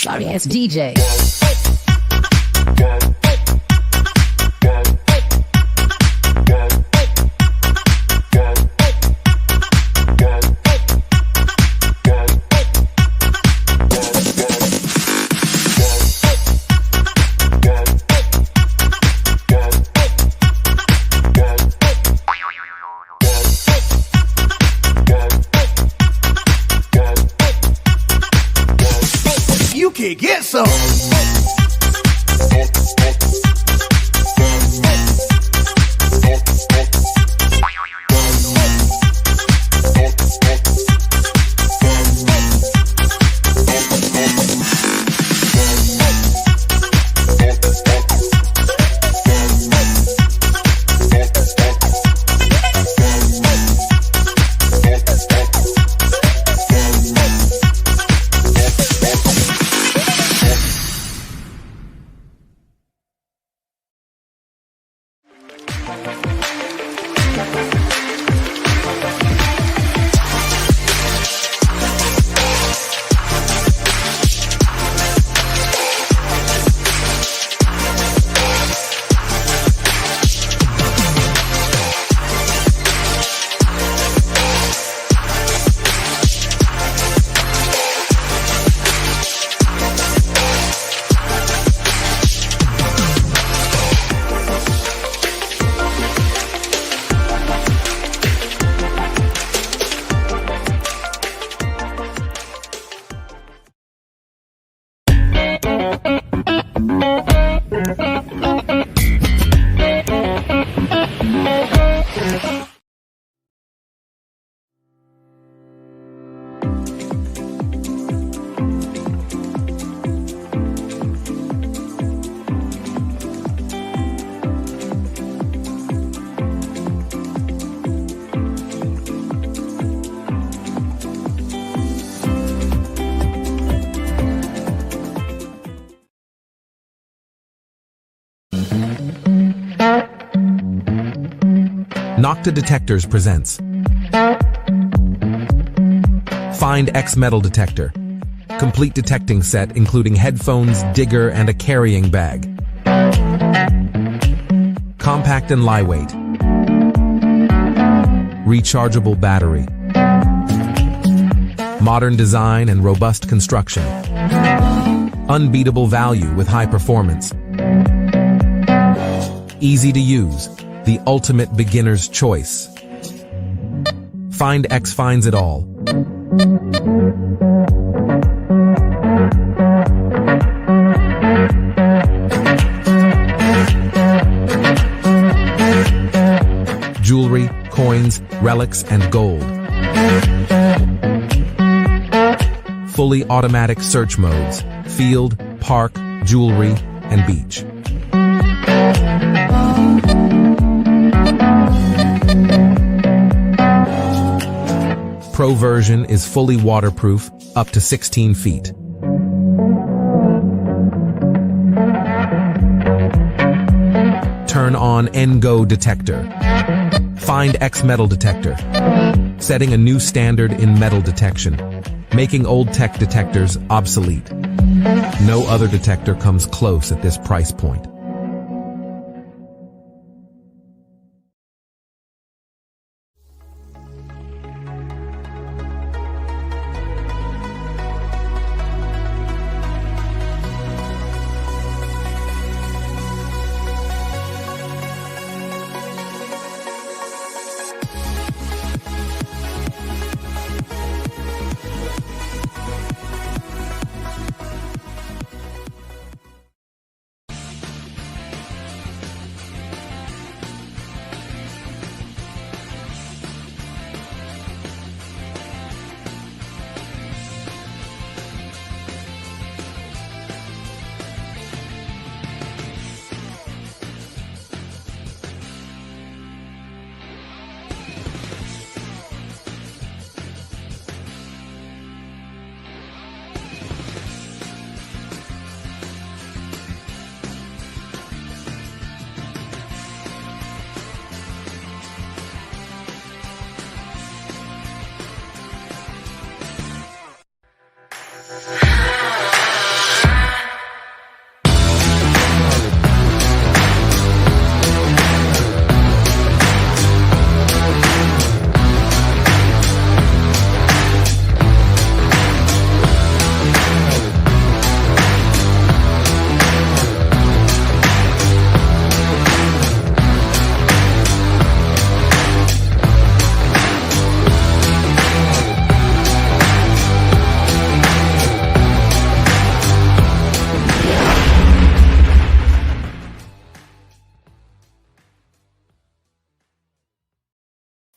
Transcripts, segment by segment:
sorry ass DJ. You can get some. Nocta Detectors presents Find X Metal Detector. Complete detecting set including headphones, digger, and a carrying bag. Compact and lightweight. Rechargeable battery. Modern design and robust construction. Unbeatable value with high performance. Easy to use. The ultimate beginner's choice. Find X finds it all. Jewelry, coins, relics, and gold. Fully automatic search modes: field, park, jewelry, and beach. Pro version is fully waterproof, up to 16 feet. Turn on N-Go detector. Find X metal detector. Setting a new standard in metal detection, making old tech detectors obsolete. No other detector comes close at this price point.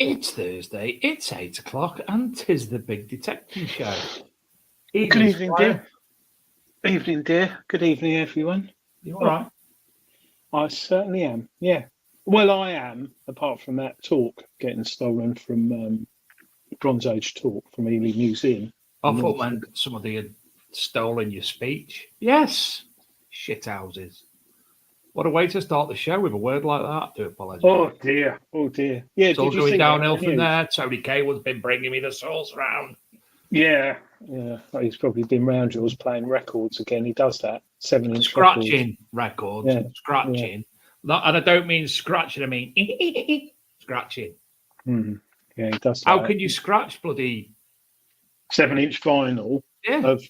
It's Thursday, it's 8 o'clock, and 'tis the Big Detecting Show. Good evening, dear. Evening, dear. Good evening, everyone. You all right? I certainly am, yeah. Well, I am, apart from that talk getting stolen from Bronze Age talk from Ely Museum. I thought when somebody had stolen your speech. Yes, shithouses. What a way to start the show with a word like that. I do apologise. Oh, dear. Oh, dear. Yeah, It's all did you going see downhill that? from there. Tony Kaywood's been bringing me the sauce round. Yeah. He's probably been round yours playing records again. He does that. 7-inch Scratching records. Yeah. Scratching. Not, and I don't mean scratching, I mean scratching. Yeah, he does that. How can you scratch bloody 7-inch vinyl of,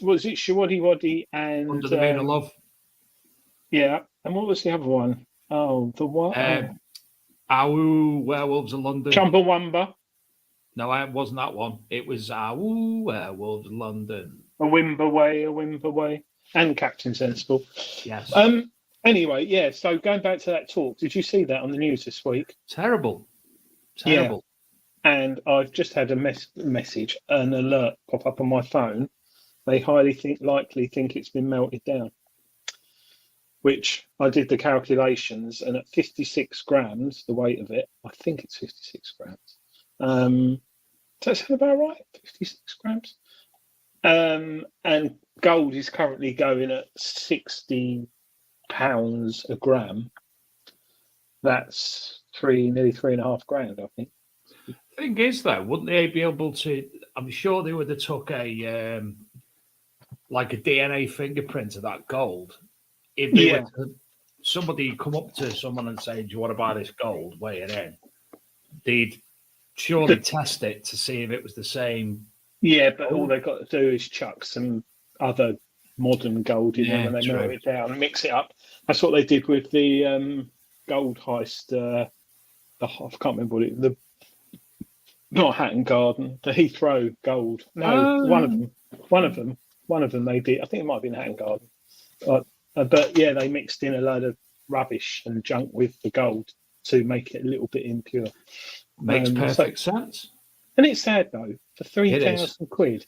was it Shawaddy Waddy and... Under the Moon of Love? Yeah. And what was the other one? Oh, the what? Ow, Werewolves of London. Chumbawamba. No, it wasn't that one. It was Ow, Werewolves of London. A Wimber Way. And Captain Sensible. Yes. Anyway, yeah, so going back to that talk, did you see that on the news this week? Terrible. Yeah. And I've just had a message, an alert pop up on my phone. They likely think it's been melted down, which I did the calculations, and at 56 grams, the weight of it, I think it's 56 grams. Does that sound about right? 56 grams? And gold is currently going at 60 pounds a gram. That's nearly $3,500, I think. Thing is, though, wouldn't they be able to? I'm sure they would have took a like a DNA fingerprint of that gold. If they were to, somebody come up to someone and say, "Do you want to buy this gold? Weigh it in." They'd surely test it to see if it was the same. Yeah, but all they've got to do is chuck some other modern gold in there, and they melt it down and mix it up. That's what they did with the gold heist. I can't remember what it. Not Hatton Garden, the Heathrow gold. No, one of them. They did. I think it might have been Hatton Garden. But yeah, they mixed in a load of rubbish and junk with the gold to make it a little bit impure. Makes perfect sense. And it's sad though, for £3,000,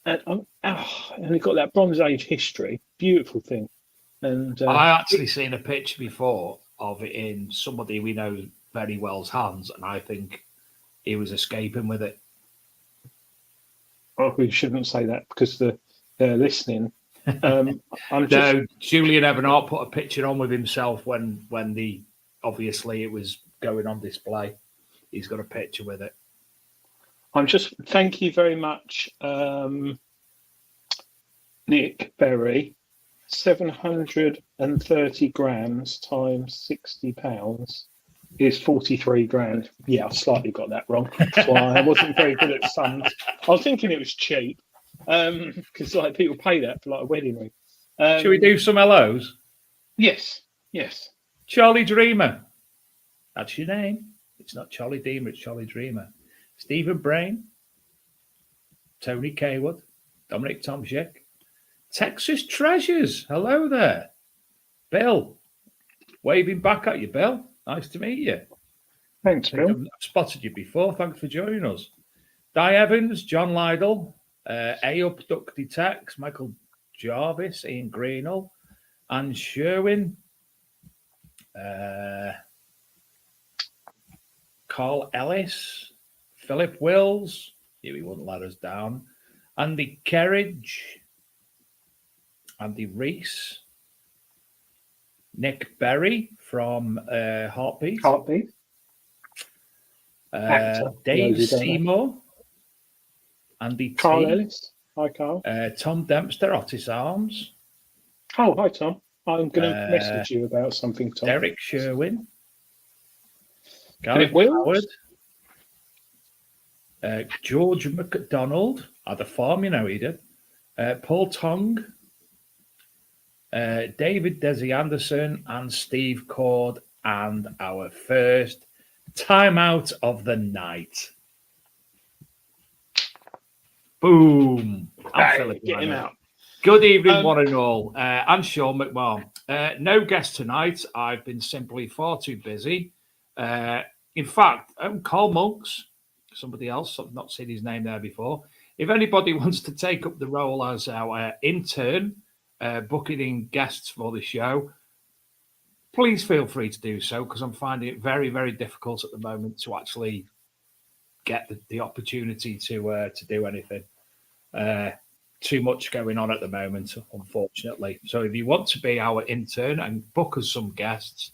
and they've got that Bronze Age history. Beautiful thing. And I actually seen a picture before of it in somebody we know very well's hands, and I think he was escaping with it. Oh, we shouldn't say that because they're listening. Julian Evanhart put a picture on with himself when obviously it was going on display. He's got a picture with it. Thank you very much, Nick Berry. 730 grams times 60 pounds is 43 grand. Yeah, I slightly got that wrong. That's why I wasn't very good at sums. I was thinking it was cheap because like people pay that for like a wedding ring. Should we do some hellos? Yes. Charlie Dreamer. That's your name. It's not Charlie Deemer, it's Charlie Dreamer. Stephen Brain. Tony Kaywood. Dominic Tomczyk. Texas Treasures. Hello there. Bill. Waving back at you, Bill. Nice to meet you. Thanks, Bill. I've spotted you before. Thanks for joining us. Di Evans, John Lydell, A-Up Duck Detects, Michael Jarvis, Ian Greenall, Anne Sherwin, Carl Ellis, Philip Wills, he wouldn't let us down, Andy Kerridge, Andy Reese, Nick Berry from Heartbeat. Dave Seymour. Andy Carl T. Ellis. Hi, Carl. Tom Dempster, Otis Arms. Oh, hi, Tom. I'm going to message you about something, Tom. Derek Sherwin. Gareth Howard. George McDonald. At the farm, you know he did. Paul Tong. David Desi Anderson and Steve Cord, and our first timeout of the night. Boom. Get him out. Good evening, one and all. I'm Sean McMahon. No guest tonight. I've been simply far too busy in fact, Carl Monks, somebody else, I've not seen his name there before. If anybody wants to take up the role as our intern, booking in guests for the show, please feel free to do so, because I'm finding it very, very difficult at the moment to actually get the opportunity to do anything. Too much going on at the moment, unfortunately. So if you want to be our intern and book us some guests,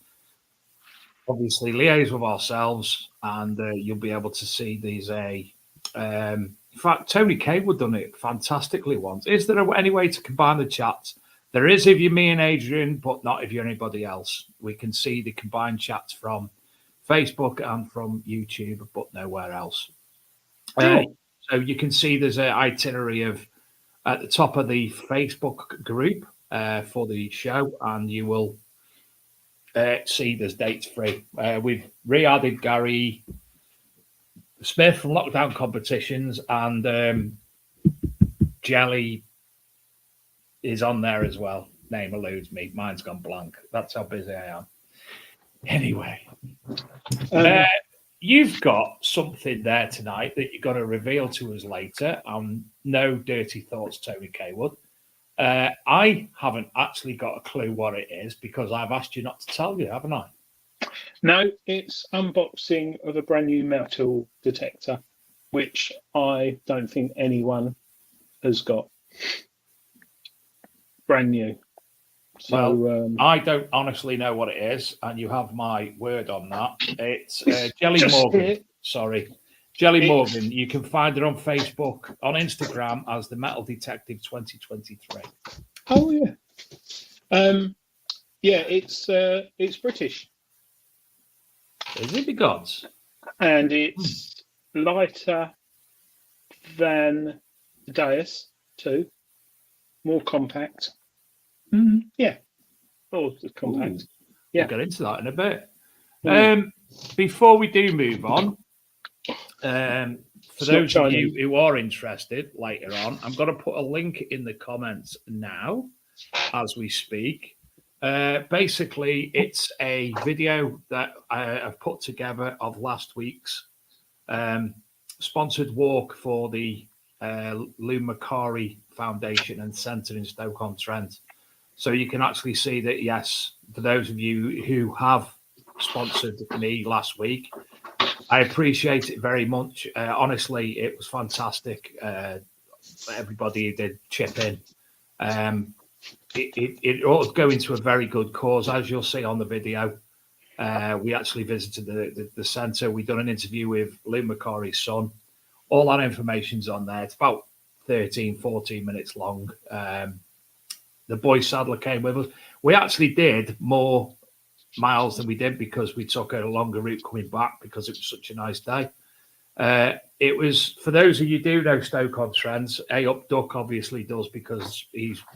obviously liaise with ourselves, and you'll be able to see these. In fact, Tony Kaywood done it fantastically once. Is there any way to combine the chats? There is if you're me and Adrian, but not if you're anybody else. We can see the combined chats from Facebook and from YouTube, but nowhere else. So you can see there's an itinerary of at the top of the Facebook group for the show, and you will see there's dates free. We've re-added Gary Smith from Lockdown Competitions, and Jelly is on there as well. Name eludes me. Mine's gone blank. That's how busy I am. Anyway, you've got something there tonight that you've got to reveal to us later. No dirty thoughts, Tony Kaywood. I haven't actually got a clue what it is because I've asked you not to tell you, haven't I? No, it's unboxing of a brand new metal detector, which I don't think anyone has got. Brand new. So, well, I don't honestly know what it is, and you have my word on that. It's Jelly Morgan. Sorry. Jelly Morgan. You can find her on Facebook, on Instagram as the Metal Detective 2023. Oh, yeah. Yeah, it's British. Is it the gods? And it's lighter than the Deus too. More compact. Yeah. Oh, it's compact. Ooh, yeah. We'll get into that in a bit. Before we do move on, for those of you who are interested later on, I'm going to put a link in the comments now as we speak. Basically, it's a video that I've put together of last week's sponsored walk for the Lou Macari Foundation and Centre in Stoke-on-Trent. So you can actually see that, yes, for those of you who have sponsored me last week, I appreciate it very much. Honestly, it was fantastic. Everybody did chip in. It ought to go into a very good cause, as you'll see on the video. We actually visited the centre. We've done an interview with Lou Macari's son. All that information's on there. It's about 13, 14 minutes long. The boy Sadler came with us. We actually did more miles than we did because we took a longer route coming back because it was such a nice day. It was, for those of you who do know Stoke-on-Trent, up duck obviously does because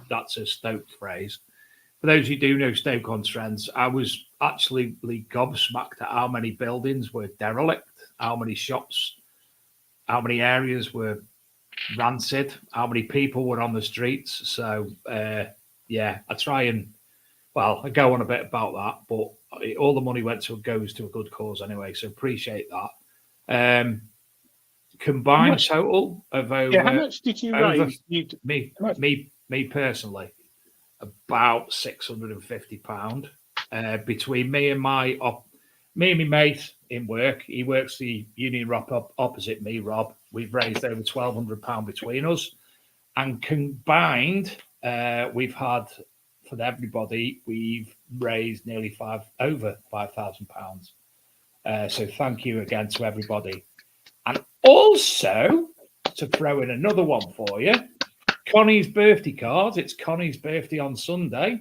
that's a Stoke phrase. For those who do know Stoke-on-Trent, I was actually gobsmacked at how many buildings were derelict, how many shops, how many areas were rancid, how many people were on the streets. So, yeah, I try and, well, I go on a bit about that, but all the money goes to a good cause anyway. So appreciate that. Combined total of over. Yeah, how much did you raise? Me personally, about £650 between me and my mate in work. He works the union rep opposite me, Rob. We've raised over £1,200 between us, and combined, we've had for everybody. We've raised nearly over £5,000. So thank you again to everybody. And also, to throw in another one for you, Connie's birthday cards. It's Connie's birthday on Sunday.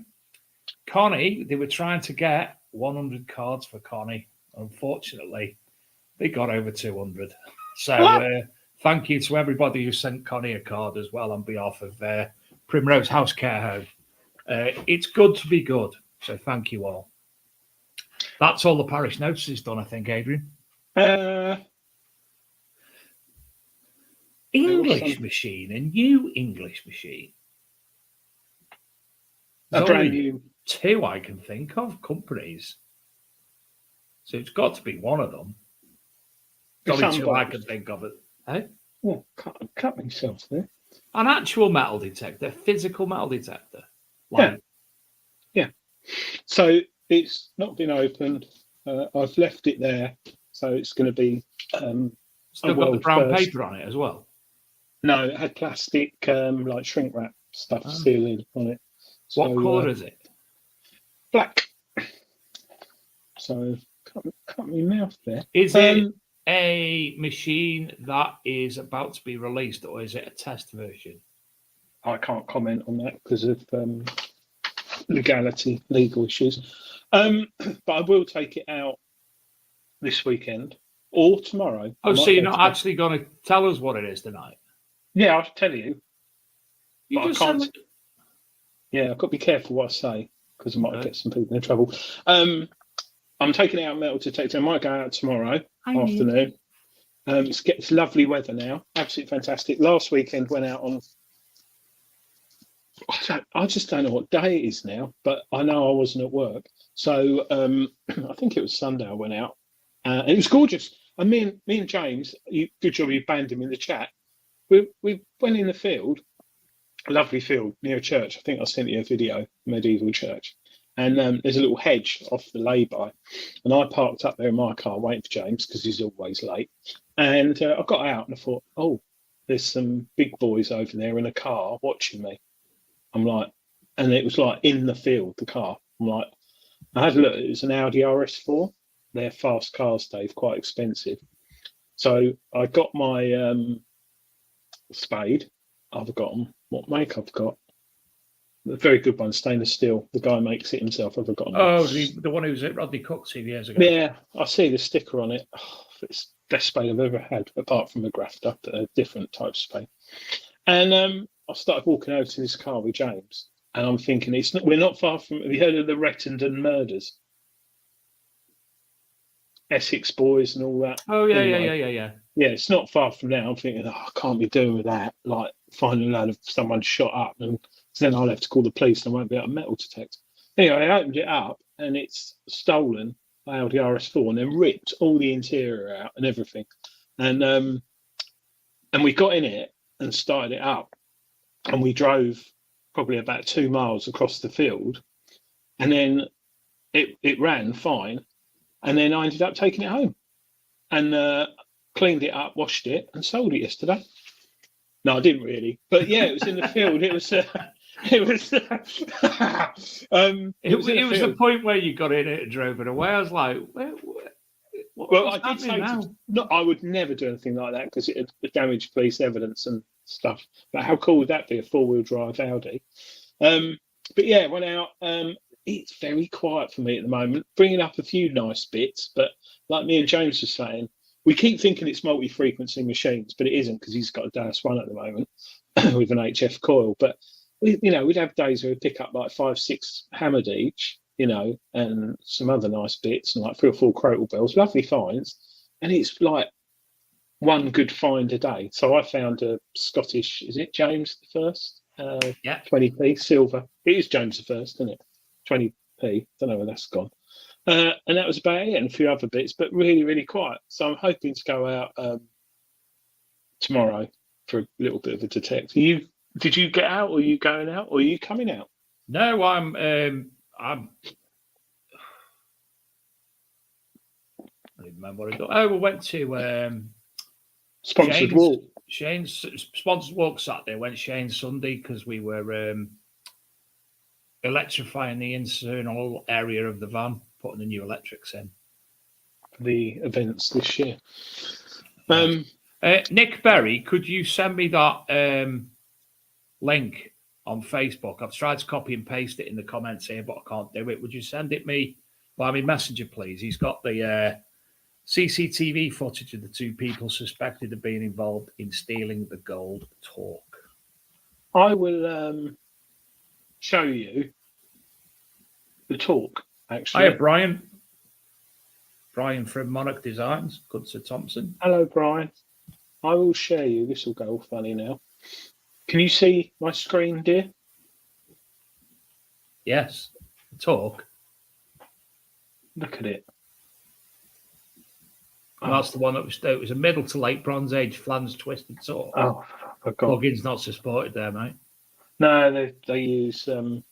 Connie, they were trying to get 100 cards for Connie. Unfortunately, they got over 200. So thank you to everybody who sent Connie a card as well on behalf of Primrose House Care Home. It's good to be good. So thank you all. That's all the parish notices done, I think, Adrian. English Machine, a new English Machine. There's brand new. Two I can think of companies. So it's got to be one of them. It's only It's two I unboxed. can think of it. Hey? Oh, cut myself there. An actual metal detector, physical metal detector. Yeah. So it's not been opened. I've left it there, so it's going to be a Still got the world brown first. paper on it as well. No, it had plastic, like shrink wrap stuff Oh. sealing on it. What So, colour is it? black. So cut my mouth there. Is it a machine that is about to be released, or is it a test version? I can't comment on that because of legal issues. But I will take it out this weekend or tomorrow. Oh, so you're not actually going to tell us what it is tonight? Yeah, I'll tell you. You But just I can't. said Yeah, I've got to be careful what I say because I might get some people in trouble. I'm taking it out metal detector. I might go out tomorrow afternoon. It's lovely weather now. Absolutely fantastic. Last weekend went out on. I just don't know what day it is now, but I know I wasn't at work. So I think it was Sunday I went out. And it was gorgeous. And me and James, good job you banned him in the chat. We went in the field, a lovely field near a church. I think I sent you a video, medieval church. And there's a little hedge off the lay-by. And I parked up there in my car waiting for James because he's always late. And I got out and I thought, oh, there's some big boys over there in a car watching me. I'm like, and it was like in the field, the car. I'm like, I had a look, it was an Audi RS4. They're fast cars, Dave, quite expensive. So I got my spade. I've forgotten what make I've got. A very good one, stainless steel. The guy makes it himself. I've forgotten. Oh, the one who was at Rodney Cook's 2 years ago. Yeah, I see the sticker on it. Oh, it's the best spade I've ever had, apart from a grafter, but a different type of spade. And I started walking over to this car with James, and I'm thinking, we're not far from. Have you heard of the Rettendon murders? Essex boys and all that. Oh yeah, anyway, yeah. Yeah, it's not far from there. I'm thinking, I can't be doing with that. Like finding out if someone shot up, and then I'll have to call the police and I won't be able to metal detect. Anyway, I opened it up and it's stolen Audi RS4 and then ripped all the interior out and everything. And we got in it and started it up, and we drove probably about 2 miles across the field, and then it ran fine, and then I ended up taking it home and cleaned it up, washed it, and sold it yesterday. No, I didn't really, but yeah, it was in the field. It was the point where you got in it and drove it away. I was like, well, I did say no, I would never do anything like that because it would damage police evidence and stuff. But how cool would that be, a 4-wheel drive Audi? But yeah, went out. It's very quiet for me at the moment, bringing up a few nice bits. But like me and James were saying, we keep thinking it's multi-frequency machines, but it isn't because he's got a Dallas one at the moment with an HF coil. But we'd have days where we'd pick up like 5-6 hammered each, and some other nice bits and like 3 or 4 crotal bells, lovely finds. And it's like one good find a day. So I found a Scottish, is it James the first? 20p silver. It is James the first, isn't it? 20p. Don't know where that's gone. And that was about it, and a few other bits, but really, really quiet. So I'm hoping to go out tomorrow for a little bit of a detect. Did you get out, or are you going out, or are you coming out? No, I'm. I don't remember what I got. Oh, we went to sponsored walk. Shane's sponsored walk Saturday. Went Shane's Sunday because we were electrifying the internal area of the van, putting the new electrics in. The events this year. Nick Berry, could you send me that link on Facebook? I've tried to copy and paste it in the comments here, but I can't do it. Would you send it me by my messenger, please? He's got the CCTV footage of the 2 people suspected of being involved in stealing the gold torque. I will show you the torque, actually. Hiya, Brian. Brian from Monarch Designs. Good Sir Thompson. Hello, Brian. I will share you. This will go all funny now. Can you see my screen, dear? Yes. Torque. Look at it. And that's the one that was a middle to late Bronze Age flange twisted saw. Oh, I forgot. Plug-ins not supported there, mate. No, they use. Let's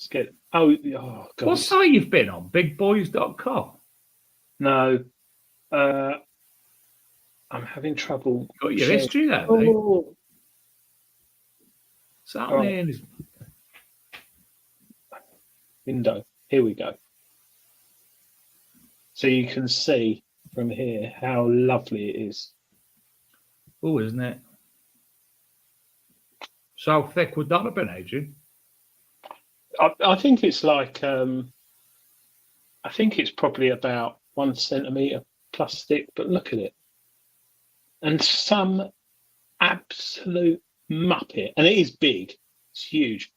get. Oh God. What site you've been on? Bigboys.com. No, I'm having trouble. Got your history there, mate. Oh, What's that Right. mean? window. Here we go. So you can see from here how lovely it is. Oh, isn't it? So how thick would that have been, Adrian? I think it's like. I think it's probably about 1 centimetre plus thick, but look at it. And some absolute muppet, and it is big, it's huge.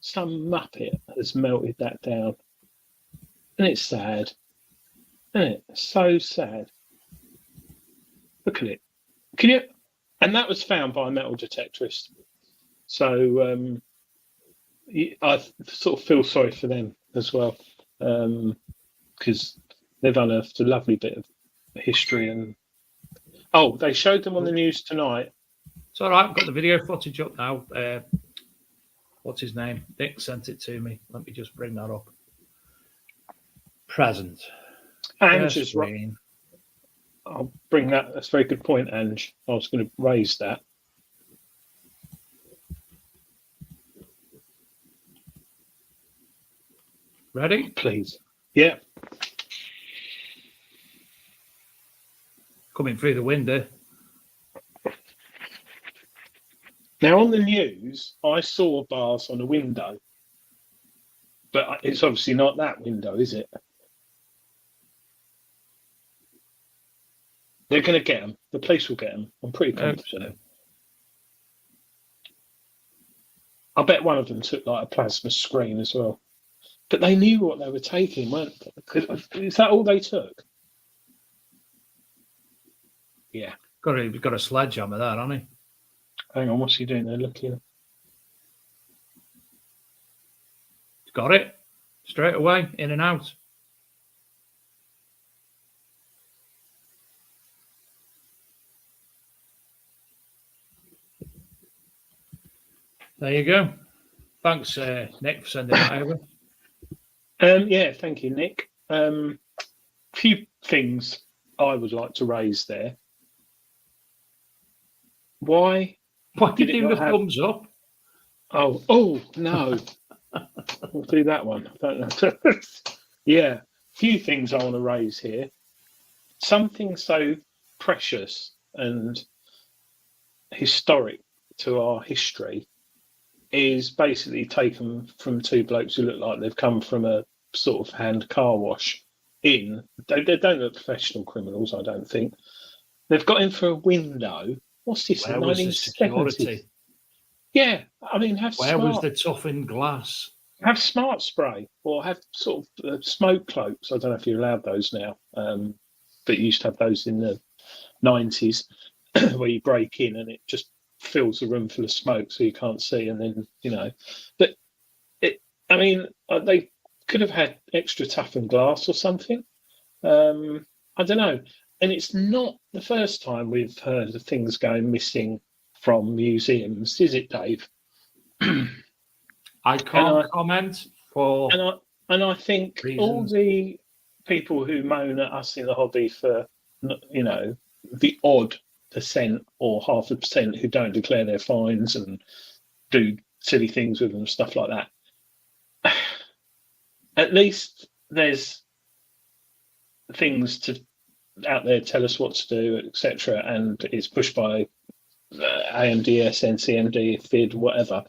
Some muppet has melted that down. And it's sad. Isn't it? So sad. Look at it. Can you? And that was found by a metal detectorist. So I sort of feel sorry for them as well. Because they've unearthed a lovely bit of history. And they showed them on the news tonight. It's all right. I've got the video footage up now. What's his name? Nick sent it to me. Let me just bring that up. Present. Ange is right. I'll bring that. That's a very good point, Ange. I was going to raise that. Ready? Please. Yeah. Coming through the window. Now, on the news, I saw bars on a window. But it's obviously not that window, is it? They're going to get them. The police will get them. I'm pretty confident. I bet one of them took like a plasma screen as well. But they knew what they were taking, weren't they? Is that all they took? Yeah. Got a sledgehammer there, hasn't he? Hang on, what's he doing there? Looking. Got it. Straight away, in and out. There you go. Thanks, Nick, for sending that over. Yeah, thank you, Nick. Few things I would like to raise there. Why did you do the have... thumbs up? Oh no. We'll do that one. I don't know. Yeah, few things I want to raise here. Something so precious and historic to our history is basically taken from two blokes who look like they've come from a sort of hand car wash in. They don't look professional criminals, I don't think. They've got in for a window. What's this? Where was the security? Yeah, I mean, Where was the toughened glass? Have smart spray or have sort of smoke cloaks. I don't know if you're allowed those now, but you used to have those in the 90s where you break in and it just fills the room full of smoke so you can't see. And then, but they could have had extra toughened glass or something. I don't know. And it's not the first time we've heard of things going missing from museums, is it, Dave? I can't comment for. And I think reasons. All the people who moan at us in the hobby for, the odd % or 0.5% who don't declare their fines and do silly things with them, stuff like that. At least there's things out there tell us what to do, etc. And it's pushed by AMDS, NCMD, FID, whatever.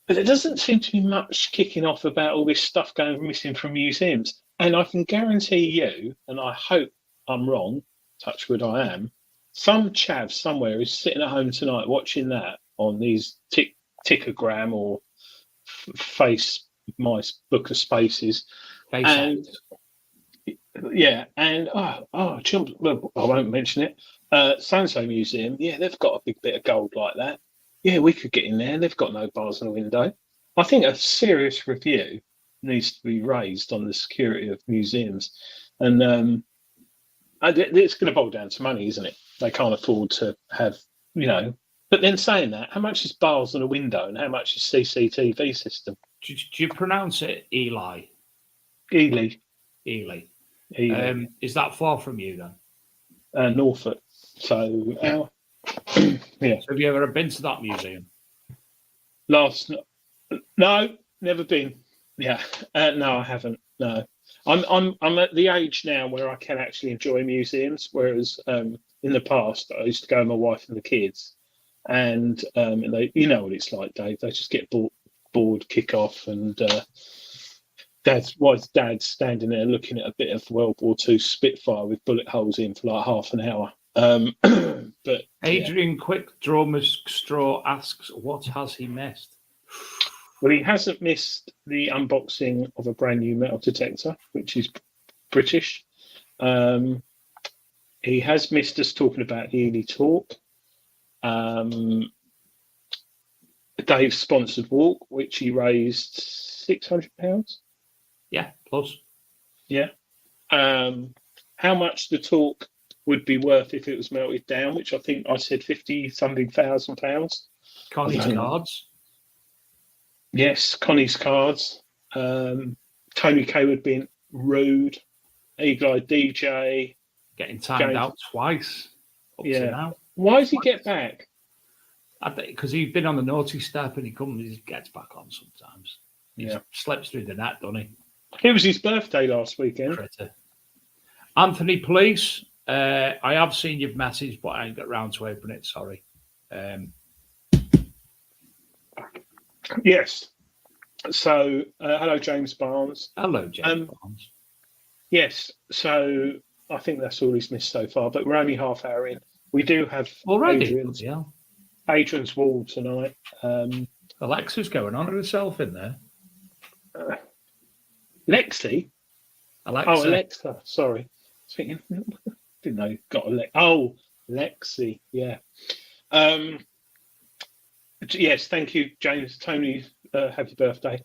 But there doesn't seem to be much kicking off about all this stuff going missing from museums. And I can guarantee you, and I hope I'm wrong, touch wood I am, some chav somewhere is sitting at home tonight watching that on these Tickogram or Face My Book of Spaces. And I won't mention it. So-and-so museum, yeah, they've got a big bit of gold like that. Yeah, we could get in there. They've got no bars on the window. I think a serious review needs to be raised on the security of museums. And it's going to boil down to money, isn't it? They can't afford to have, But then saying that, how much is bars on a window and how much is CCTV system? Do you pronounce it Eli? Ely. Is that far from you then? Norfolk. So, yeah. So have you ever been to that museum? No, never been. Yeah, no, I haven't. No, I'm at the age now where I can actually enjoy museums, whereas in the past I used to go with my wife and the kids, and they, you know what it's like, Dave. They just get bored, kick off, and Dad's standing there looking at a bit of World War II Spitfire with bullet holes in for like half an hour. But Adrian Quick Draw Straw asks, what has he missed? Well, he hasn't missed the unboxing of a brand new metal detector, which is British. He has missed us talking about the Ely Talk. Dave's sponsored walk, which he raised £600. Yeah, plus. Yeah. How much the talk would be worth if it was melted down, which I think I said 50-something thousand pounds. Connie's cards. Yes, Connie's cards. Tony Kaywood being rude. Eagle Eye DJ. Getting timed out twice. Up to now. Why does he get back? I think because he's been on the naughty step and he gets back on sometimes. He slips through the net, doesn't he? It was his birthday last weekend. Critter. Anthony Police, I have seen your message, but I ain't got round to open it. Sorry. Yes. So, hello, James Barnes. Hello, James Barnes. Yes. So, I think that's all he's missed so far, but we're only half hour in. We do have already Adrian's wall tonight. Alexa's going on herself in there. Lexi? Alexa. Oh, Alexa. Sorry. Didn't know you got Alexa. Oh, Lexi. Yeah. Yes, thank you, James. Tony, happy birthday.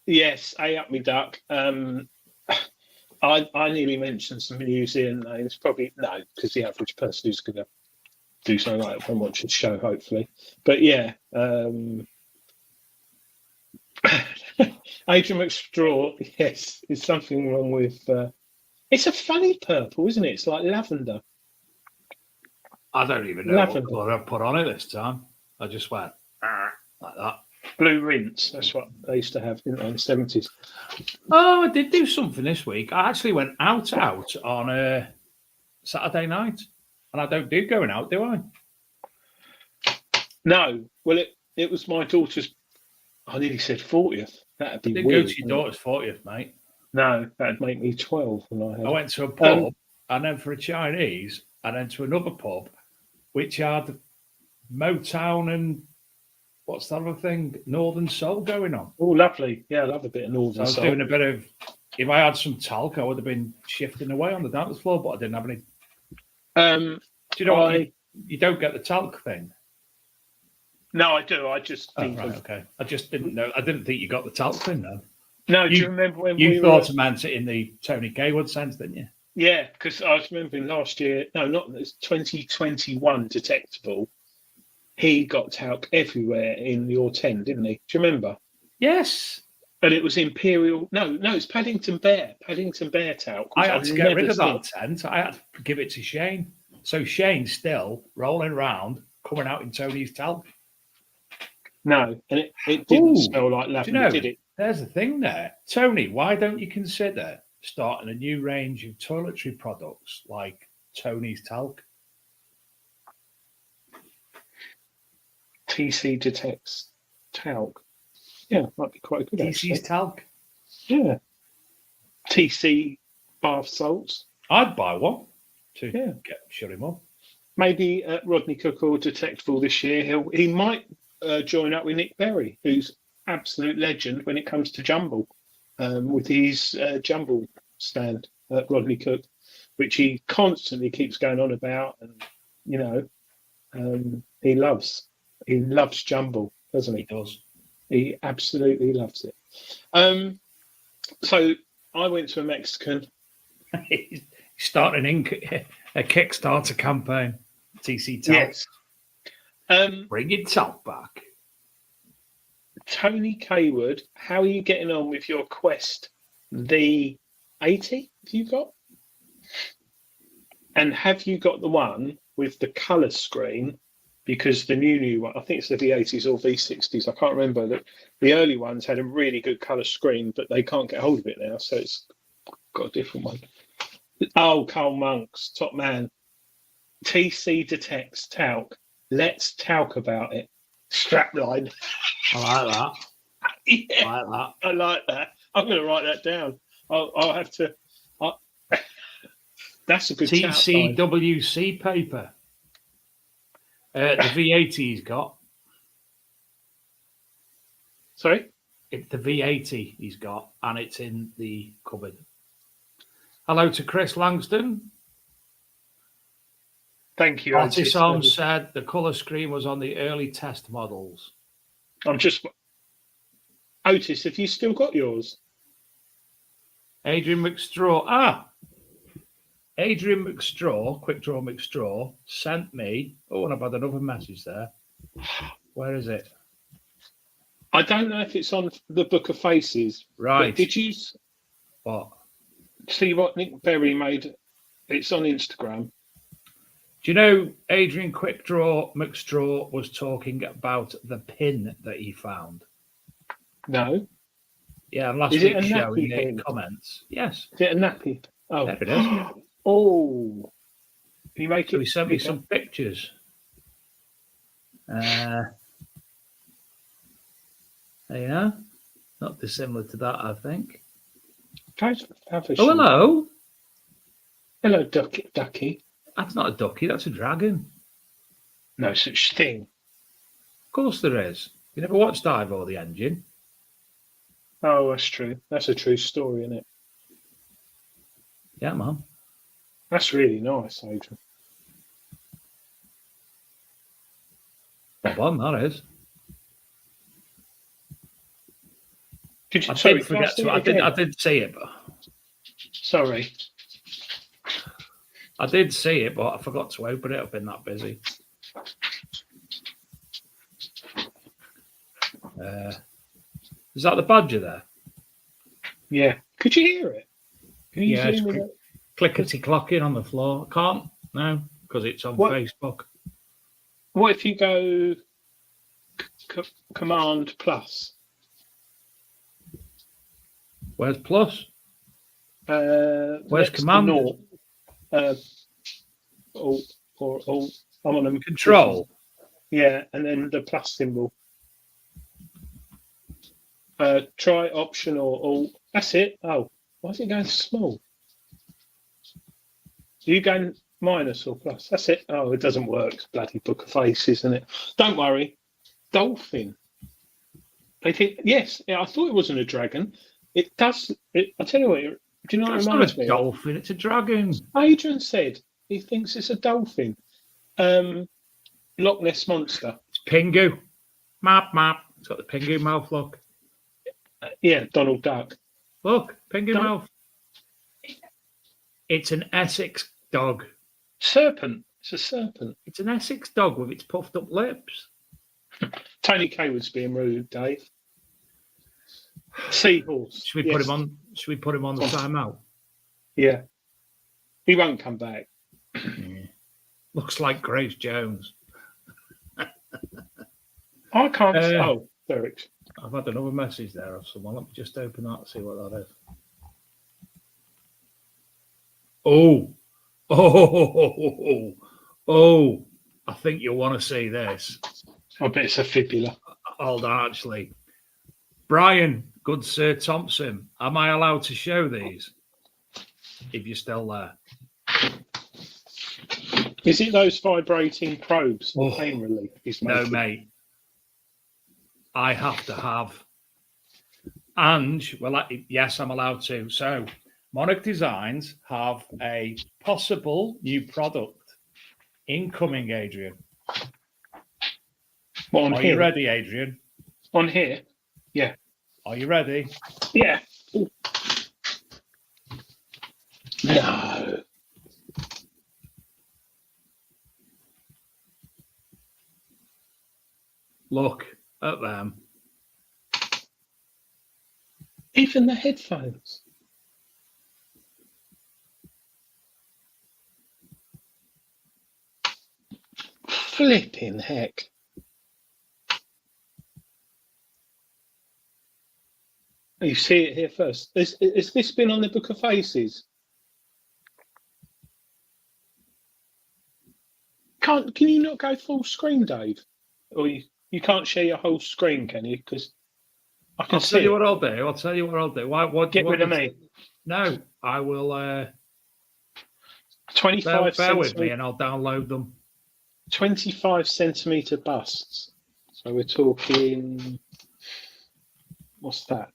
Yes, up me duck. I nearly mentioned some museum names. Probably no, because the average person who's going to do something like that won't watch the show, hopefully. But yeah, Adrian McStraw, yes, there's something wrong with... it's a funny purple, isn't it? It's like lavender. I don't even know what I put on it this time. I just went like that. Blue rinse, that's what they used to have, didn't they, in the 70s. Oh, I did do something this week. I actually went out on a Saturday night. And I don't do going out, do I? No. Well, it was my daughter's, I nearly said 40th. That'd be weird. Go to your daughter's 40th, mate. No, that'd make me 12. I went to a pub and then for a Chinese and then to another pub, which had Motown and what's the other thing? Northern Soul going on. Oh, lovely. Yeah, I love a bit of Northern Soul. I was doing a bit of, if I had some talc, I would have been shifting away on the dance floor, but I didn't have any. Do you know what? You don't get the talc thing? No, I do. I just think okay. I just didn't know. I didn't think you got the talc thing, though. No, do you remember when you thought I meant it in the Tony Kaywood sense, didn't you? Yeah, because I was remembering last year, no, not 2021 Detectable. He got talc everywhere in your 10, didn't he? Do you remember? Yes. And it was Imperial. No, it's Paddington Bear talc. I had to get rid of that tent. I had to give it to Shane. So Shane's still rolling around, coming out in Tony's talc. No, and it didn't smell like lavender, did it? There's a thing there. Tony, why don't you consider starting a new range of toiletry products like Tony's talc? TC detects talc. Yeah, might be quite good. TC's talc? Yeah. TC bath salts. I'd buy one to shut him up. Maybe Rodney Cook or Detectable this year. He might join up with Nick Berry, who's absolute legend when it comes to jumble, with his jumble stand, Rodney Cook, which he constantly keeps going on about, and he loves jumble, doesn't he? He does. He absolutely loves it. So I went to a Mexican. He's starting a Kickstarter campaign. TC Talc. Yes. Bringing Talc back. Tony Kaywood, how are you getting on with your Quest V80? Have you got? And have you got the one with the colour screen? Because the new one, I think it's the V80s or V60s. I can't remember. The early ones had a really good colour screen, but they can't get hold of it now, so it's got a different one. Oh, Carl Monks, top man. TC detects talc. Let's talk about it. Strapline. I like that. Yeah, I like that. I like that. I'm going to write that down. I'll have to. That's a good TCWC paper. The V80 he's got. Sorry? It's the V80 he's got, and it's in the cupboard. Hello to Chris Langston. Thank you. Otis Arms said the colour screen was on the early test models. I'm just. Otis, have you still got yours? Adrian McStraw. Adrian McStraw, Quick Draw McStraw, sent me. Oh, and I've had another message there. Where is it? I don't know if it's on the Book of Faces. Right. Did you What? see what Nick Berry made? It's on Instagram. Do you know Adrian Quick Draw McStraw was talking about the pin that he found? No. Yeah, and last Is it week's a show in nappy the pin? comments. Yes. Is it a nappy? Oh. There it is. Oh. Can you make So it? he sent me some pictures. There you are. Not dissimilar to that, I think. Oh, hello. Hello, Ducky. That's not a ducky, that's a dragon. No such thing. Of course there is. You never watched Dive or the Engine? Oh, that's true. That's a true story, isn't it? Yeah, man. That's really nice, Adrian. Bob on, that is. I did see it, but sorry. I did see it, but I forgot to open it. I've been that busy. Is that the badger there? Yeah. Could you hear it? Can you It's zoom in? clickety clocking on the floor. I can't, no, because it's on Facebook. What if you go Command Plus? Where's plus? Where's next command? to I'm on a Control. Yeah, and then the plus symbol. Try option or alt. That's it. Oh, why is it going small? Are you going minus or plus? That's it. Oh, it doesn't work. It's bloody Book of Faces, isn't it? Don't worry. Dolphin. They think, yes, I thought it wasn't a dragon. It does. I tell you what, do you know what it reminds me of? It's not a dolphin, it's a dragon. Adrian said he thinks it's a dolphin. Loch Ness Monster. It's Pingu. Map. It's got the Pingu mouth look. Yeah, Donald Duck. Look, Pingu mouth. It's an Essex dog. Serpent. It's a serpent. It's an Essex dog with its puffed up lips. Tony Kaywood's being rude, Dave. Seahorse. Should we put him on? Should we put him on the timeout? Yeah. He won't come back. Yeah. Looks like Grace Jones. I can't. There it is. I've had another message there of someone. Let me just open that and see what that is. Oh! I think you'll want to see this. I bet it's a fibula. Hold on, actually. Brian, good Sir Thompson, am I allowed to show these? If you're still there. Is it those vibrating probes for pain relief? No, mate. I have to have. And, well, yes, I'm allowed to. So, Monarch Designs have a possible new product incoming, Adrian. Are you ready, Adrian? On here? Yeah. Are you ready? Yeah. Ooh. No. Look at them. Even the headphones. Flipping heck. You see it here first. Has this been on the Book of Faces? Can you not go full screen, Dave? Or you can't share your whole screen, can you? Because I can I'll see tell you it. what I'll do. I'll tell you what I'll do. What Get rid of me. No, I will. 25 bear with me, centimetre, and I'll download them. 25 centimetre busts. So we're talking. What's that?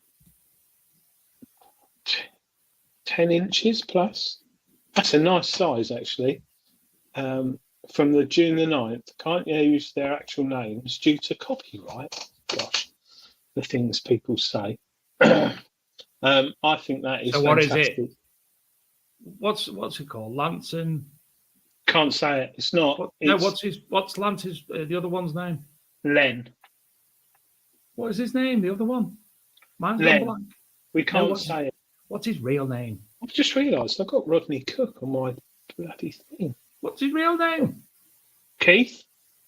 10 inches plus. That's a nice size, actually. From the June the 9th, can't use their actual names due to copyright. Gosh, the things people say. I think that is So what is fantastic. it? What's it called? Lance and Can't say it. It's not. what's Lance's the other one's name? Len. What is his name? The other one? Mine's Len. gone blank. We can't say it. What's his real name? I've just realised I've got Rodney Cook on my bloody thing. What's his real name? Keith?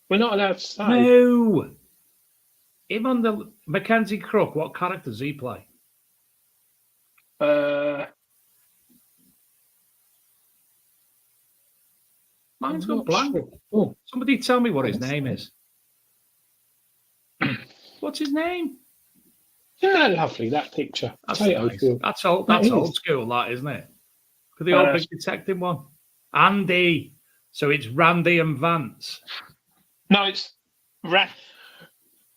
We're not allowed to say. No. Him on the Mackenzie Crook. What character does he play? Mine's gone blank. Sure. Oh. Somebody tell me what his name is. What's his name? Isn't that lovely, that picture? That's nice. That's old school, that, isn't it? For the old big detective one. Andy. So it's Randy and Vance. No, it's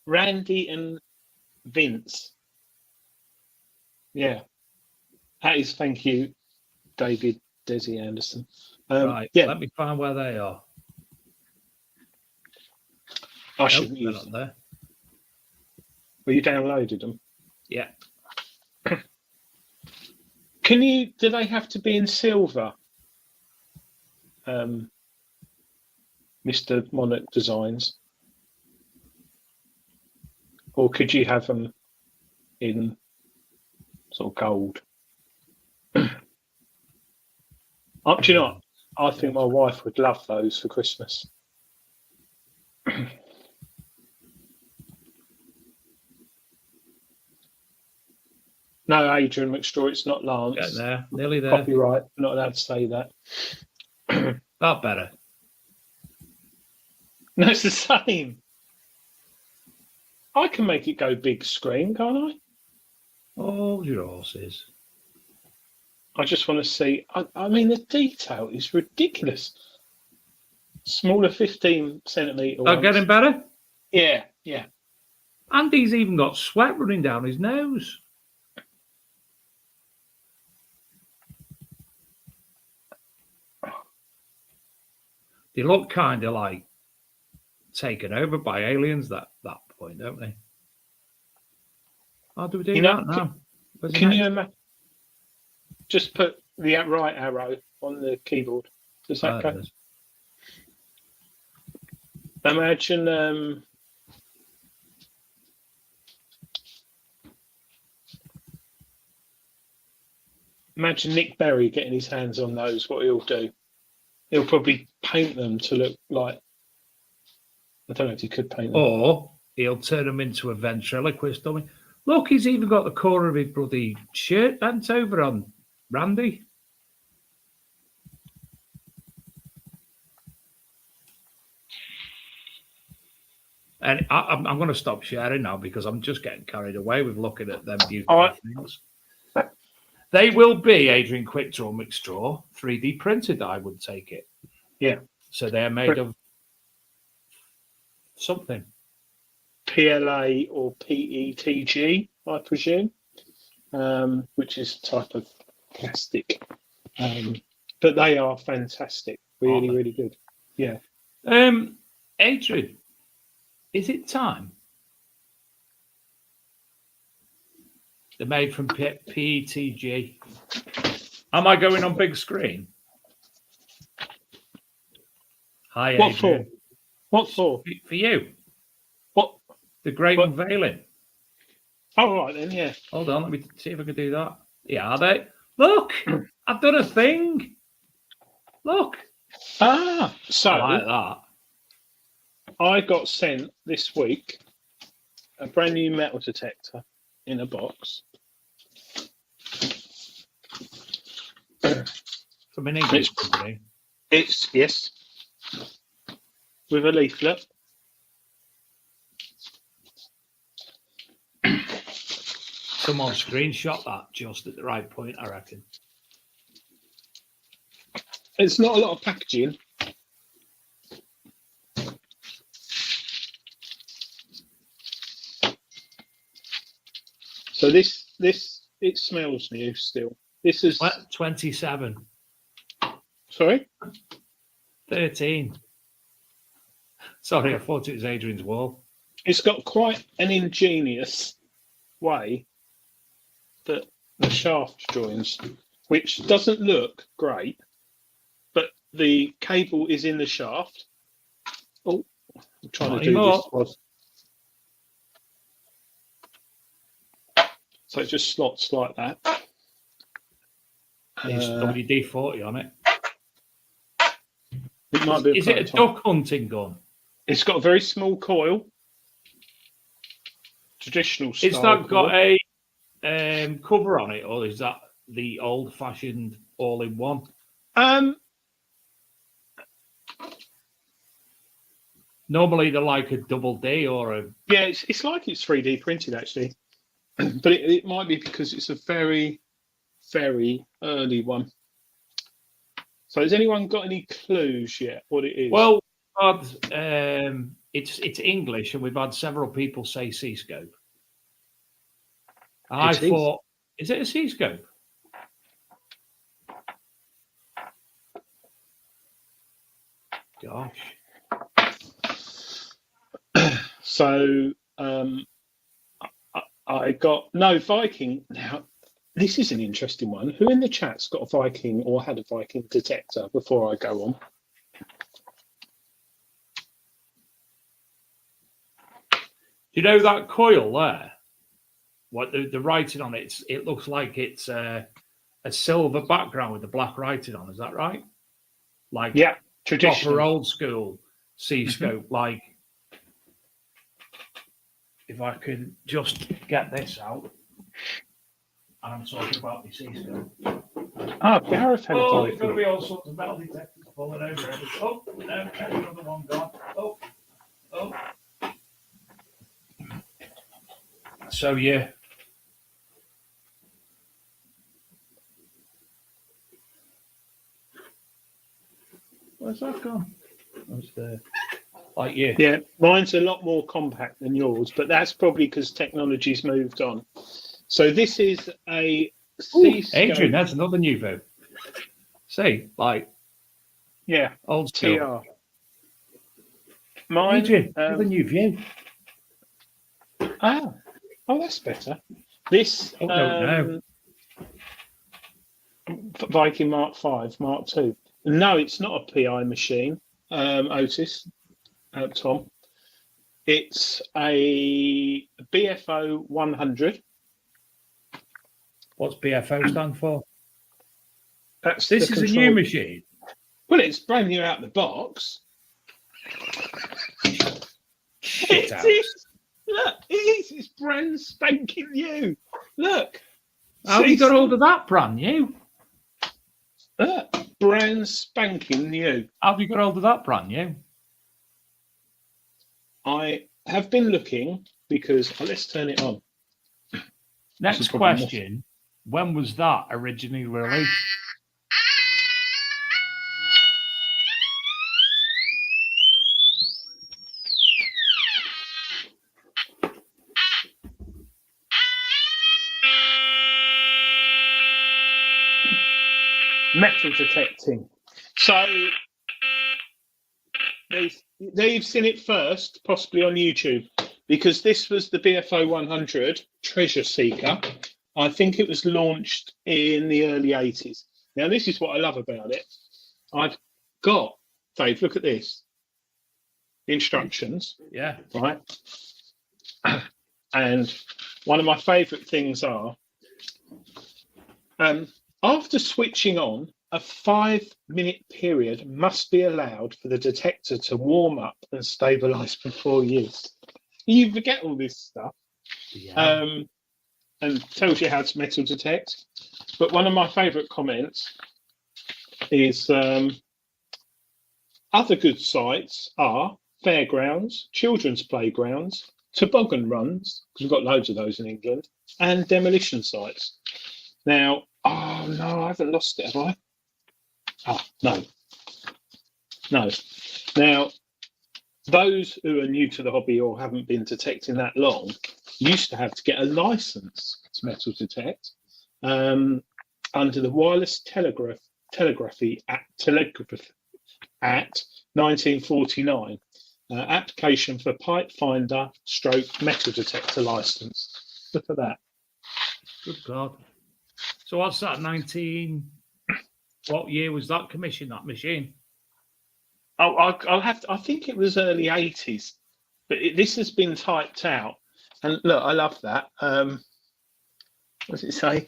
Randy and Vince. Yeah. That is, thank you, David Desi Anderson. Right, yeah. Let me find where they are. I shouldn't use them. There. Well, you downloaded them? Yeah. Do they have to be in silver? Mr. Monarch Designs? Or could you have them in sort of gold? Do you know what? I think my wife would love those for Christmas. No, Adrian McStraw, it's not Lance. Get there, nearly there. Copyright, not allowed to say that. That better. No, it's the same. I can make it go big screen, can't I? Hold your horses. I just want to see. I mean, the detail is ridiculous. Smaller 15 centimetre ones. Getting better? Yeah. Andy's even got sweat running down his nose. They look kind of like taken over by aliens at that point, don't they? How do we do that now? Can you imagine? Just put the right arrow on the keyboard. Does that go? Imagine imagine Nick Berry getting his hands on those. What he'll do? He'll probably paint them to look like. I don't know if he could paint them. Or he'll turn them into a ventriloquist dummy. Look, he's even got the corner of his bloody shirt bent over on Randy. And I'm going to stop sharing now because I'm just getting carried away with looking at them beautiful things. They will be, Adrian Quickdraw McStraw, 3D printed, I would take it. Yeah. So they're made of something. PLA or PETG, I presume, which is a type of plastic. But they are fantastic. Really, really good. Yeah. Adrian, is it time? They're made from PETG. Am I going on big screen? Hi, What Adrian. for? What for? For you. What? The great What? unveiling. Oh, right then, yeah. Hold on, let me see if I can do that. Yeah, are they? Look, I've done a thing. Look. So I like that. I got sent this week a brand new metal detector in a box. From an English company. It's, yes, with a leaflet. Someone screenshot that just at the right point, I reckon. It's not a lot of packaging. So this it smells new still. This is 27. sorry? 13. Sorry, I thought it was Adrian's wall. It's got quite an ingenious way that the shaft joins, which doesn't look great, but the cable is in the shaft. Oh, I'm trying to do this. So it just slots like that. There's WD-40 on it. It might be. Is it a duck hunting gun? It's got a very small coil. Traditional style. Is that coil. got a cover on it, or is that the old-fashioned all-in-one? Normally they're like a double D or a... Yeah, it's like it's 3D printed actually, but it might be because it's a very, very early one. So has anyone got any clues yet what it is? Well, it's English, and we've had several people say C-scope. I thought, is it a C-scope? Gosh. So I got no Viking. Now this is an interesting one. Who in the chat's got a Viking or had a Viking detector before I go on? Do you know that coil there? What the writing on it? It looks like it's a silver background with the black writing on. Is that right? Like yeah, traditional, proper old school C-scope. Like if I could just get this out, and I'm talking about the C-scope. Gareth had a Oh, Viking. there's going to be all sorts of metal detectors falling over everything. Oh, no, there's another one gone. Oh. So, yeah. Where's that gone? That's there. Like you. Yeah, mine's a lot more compact than yours, but that's probably because technology's moved on. So this is a C-scope. Adrian, that's another new view. See, like, yeah, old school. TR. Mine, Adrian, another new view. Oh, that's better. This Viking Mark 5, Mark 2. No, it's not a PI machine, Otis, Tom. It's a BFO 100. What's BFO stand for? This is a new machine. Well, it's brand new out the box. Shit it is. Look, it is. It's brand spanking new. Look. How have you got hold of that brand new? Look, brand spanking new. How have you got hold of that brand new? I have been looking because let's turn it on. Next question. When was that originally released? Metal detecting. So they've seen it first, possibly on YouTube, because this was the BFO 100 Treasure Seeker. I think it was launched in the early 80s. Now, this is what I love about it. I've got, Dave, look at this. Instructions. Yeah. Right. And one of my favourite things are, after switching on, a 5-minute period must be allowed for the detector to warm up and stabilise before use. You forget all this stuff. Yeah. And tells you how to metal detect. But one of my favourite comments is other good sites are fairgrounds, children's playgrounds, toboggan runs, because we've got loads of those in England, and demolition sites. Now, oh no, I haven't lost it, have I? Oh, no. No. Now, those who are new to the hobby or haven't been detecting that long used to have to get a license to metal detect under the Wireless Telegraphy Act 1949. Application for pipe finder / metal detector license. Look at that. Good God. So what's that, what year was that commissioned, that machine? Oh, I'll have to, I think it was early 80s, but this has been typed out. And look, I love that. What does it say?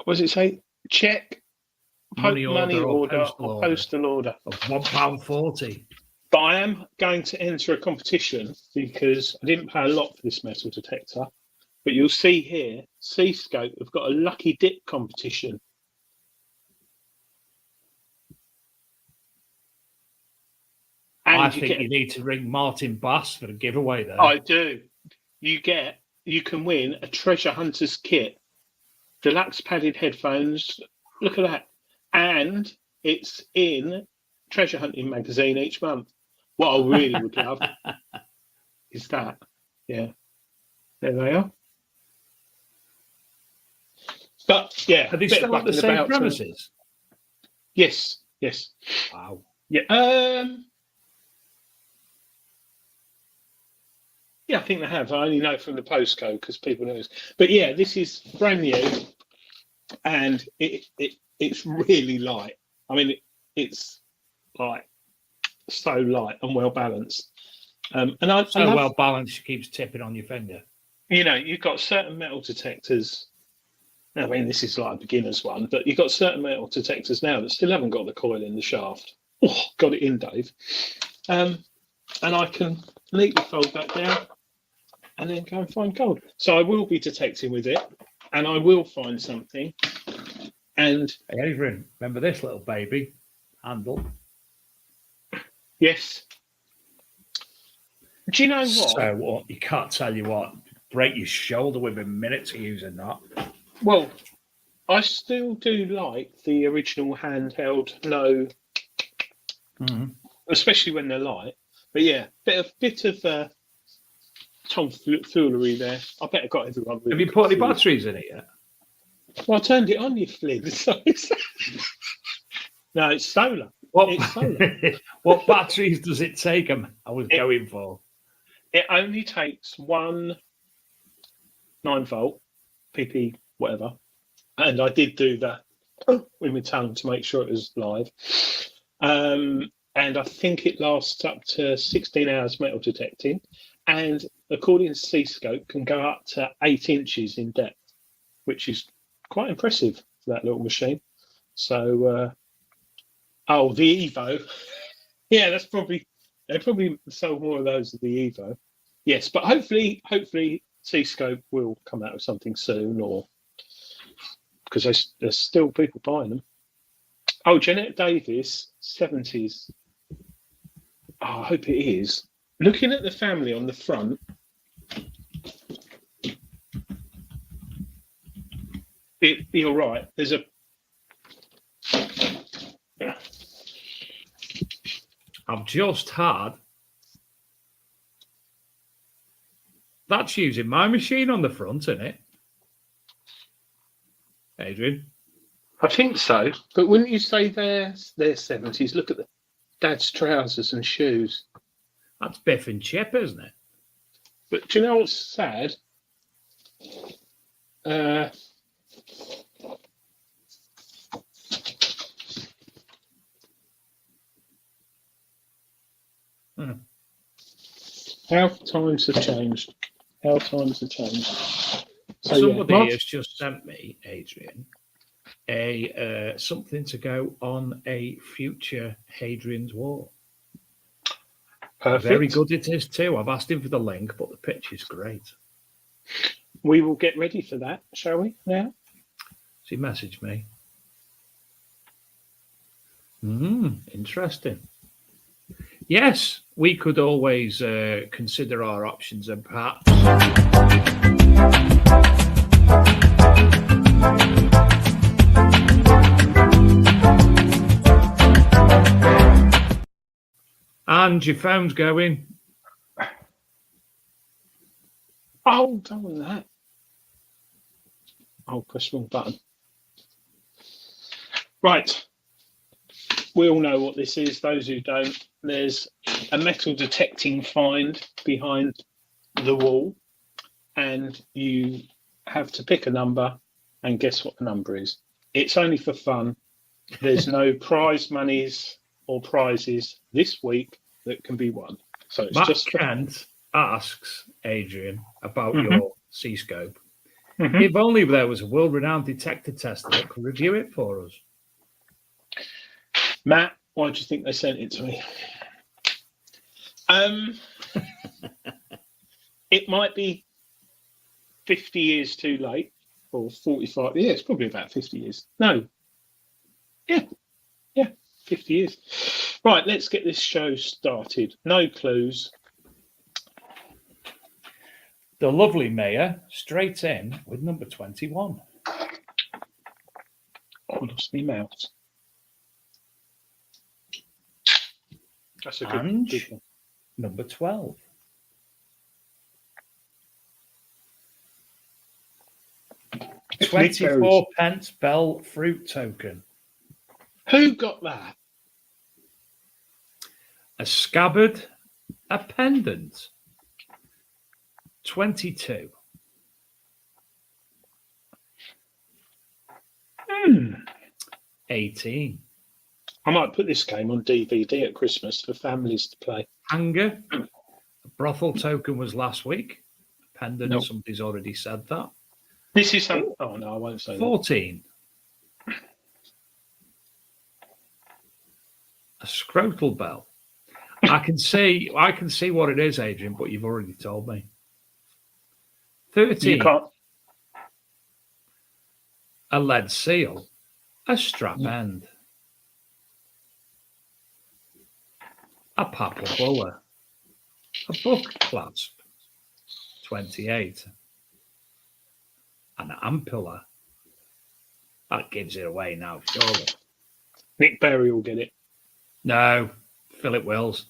What does it say? Check money order or postal order. Of £1.40. But I am going to enter a competition because I didn't pay a lot for this metal detector. But you'll see here, Seascope have got a lucky dip competition. And I think you need to ring Martin Bass for a giveaway there. I do. You can win a treasure hunter's kit, deluxe padded headphones. Look at that. And it's in Treasure Hunting magazine each month. What I really would love is that. Yeah. There they are. But yeah. Are they still at the same premises? Yes. Wow. Yeah. Yeah, I think they have. I only know from the postcode because people know this. But yeah, this is brand new, and it's really light. I mean, it's like so light and well balanced. And I love, well balanced, she keeps tipping on your finger. You know, you've got certain metal detectors. I mean, this is like a beginner's one, but you've got certain metal detectors now that still haven't got the coil in the shaft. Oh, got it in, Dave. And I can neatly fold that down and then go and find gold. So I will be detecting with it, and I will find something. And hey, Adrian, remember this little baby handle? Yes. Do you know what? So what? You can't tell you what. Break your shoulder within minutes of using that. Well, I still do like the original handheld low, especially when they're light. But yeah, bit of tomfoolery there. I bet I got everyone. Have you put any batteries in it yet? Well, I turned it on, you flid. So no, it's solar. It's solar. What batteries does it take? I was going for. It only takes one 9-volt PP, whatever. And I did do that with my tongue to make sure it was live. And I think it lasts up to 16 hours metal detecting. And according to Seascope, can go up to 8 inches in depth, which is quite impressive for that little machine. So, the Evo. Yeah, they probably sold more of those of the Evo. Yes, but hopefully Seascope will come out with something soon, or because there's still people buying them. Oh, Jeanette Davis, 70s. Oh, I hope it is. Looking at the family on the front, you're right. There's a. I've just had. That's using my machine on the front, isn't it? Adrian? I think so. But wouldn't you say they're 70s? Look at the dad's trousers and shoes. That's Biff and Chip, isn't it? But do you know what's sad? How times have changed. How times have changed. So, Somebody has just sent me, Adrian, a something to go on a future Hadrian's Wall. perfect. Very good it is too. I've asked him for the link, but the pitch is great. We will get ready for that, shall we, now? So he messaged me. Interesting. Yes, we could always consider our options and perhaps... And your phone's going. Oh, don't want that. Oh, press the wrong button. Right. We all know what this is. Those who don't, there's a metal detecting find behind the wall, and you have to pick a number and guess what the number is. It's only for fun. There's no prize monies or prizes this week that can be won. So it's Matt just Kent asks Adrian about your C-scope. Mhm. If only there was a world-renowned detector tester that could review it for us. Matt, why do you think they sent it to me? It might be 50 years too late, or 45. Yeah, it's probably about 50 years. No. Yeah, 50 years. Right, let's get this show started. No clues. The lovely Mayor, straight in with number 21. Oh, lost me mouse. That's a And good one. number 12. It's Nick 24 Berry's. pence Bell fruit token. Who got that? A scabbard, a pendant. 22. 18. I might put this game on DVD at Christmas for families to play. Hanger. A brothel token was last week. Pendant, Nope. somebody's already said that. This is some. Oh no, I won't say that. 14. A scrotal bell. I can see what it is, Adrian, but you've already told me. 13. You can't. A lead seal. A strap end. A papal buller. A book clasp. 28. An ampulla. That gives it away now, surely. Nick Berry will get it. No, Philip Wills.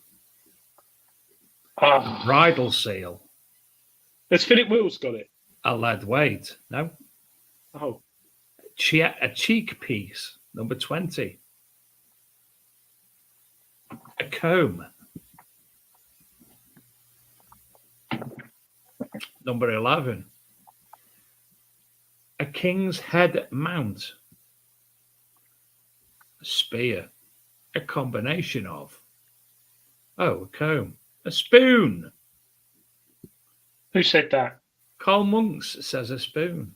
Ah, Bridal seal. has Philip Wills got it? A lead weight. No. Oh, A cheek piece. Number 20. A comb. Number 11. A king's head mount. A spear. A combination of. Oh, a comb. A spoon. who said that? Carl Monks says a spoon.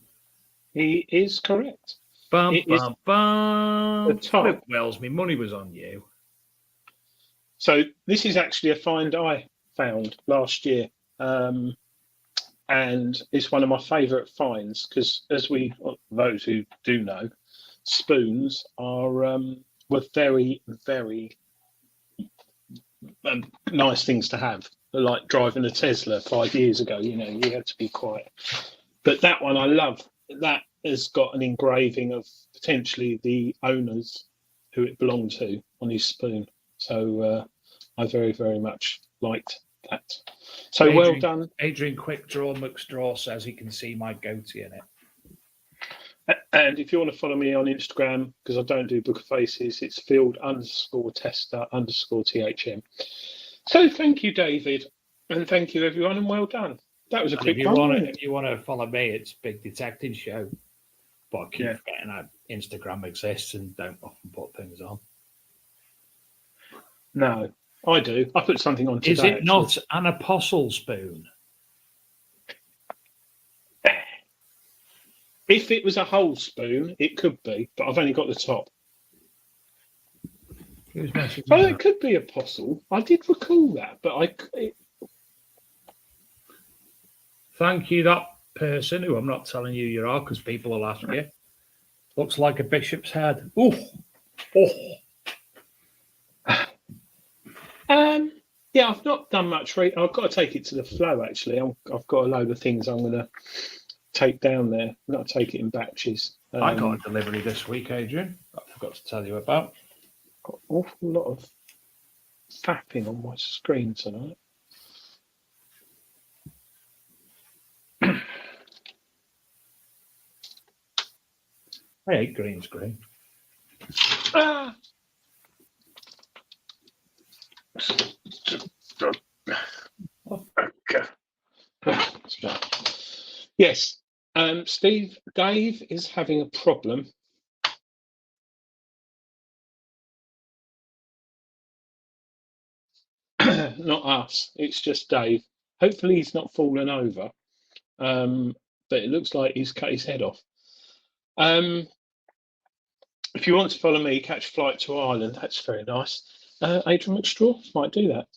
He is correct. Bum, It is bum, bum. the top. Philip Wells, my money was on you. So this is actually a find I found last year, and it's one of my favourite finds because, those who do know, spoons are were very, very nice things to have. Like driving a Tesla 5 years ago, you had to be quiet. But that one I love. That has got an engraving of potentially the owners who it belonged to on his spoon. So I very, very much liked that. So Adrian, well done. Adrian Quickdraw McStraw says he can see my goatee in it. And if you want to follow me on Instagram, because I don't do Book of Faces, it's field_tester_THM. So thank you, David. And thank you, everyone. And well done. That was a quick one. If you want to follow me, it's Big Detecting Show. But I keep forgetting that Instagram exists and don't often put things on. No. I do. I put something on today. Is it actually. not an apostle spoon? If it was a whole spoon, it could be, but I've only got the top. Who's messaging Oh, me? it could be apostle. I did recall that, but Thank you, that person who I'm not telling you you are, because people will ask you. Looks like a bishop's head. Ooh. Oh. Yeah, I've not done much. I've got to take it to the flow. Actually, I've got a load of things I'm going to take down there. I've got to take it in batches. I got a delivery this week, Adrian. I forgot to tell you about. Got an awful lot of fapping on my screen tonight. I hate green screen. Ah! Okay. Yes. Dave is having a problem. Not us. It's just Dave. Hopefully he's not fallen over. But it looks like he's cut his head off. If you want to follow me, catch a flight to Ireland. That's very nice. Adrian McStraw might do that.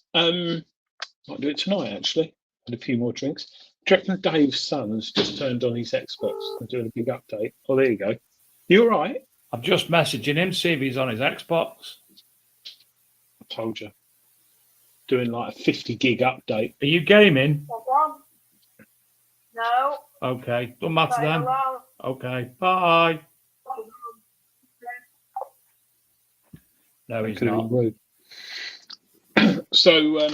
Might do it tonight, actually. And a few more drinks. Do you reckon Dave's son's just turned on his Xbox and doing a big update? Oh, there you go. You all right? I'm just messaging him, see if he's on his Xbox. I told you. Doing like a 50 gig update. Are you gaming? No. Okay, don't matter then. Okay, bye. No, he's not. So,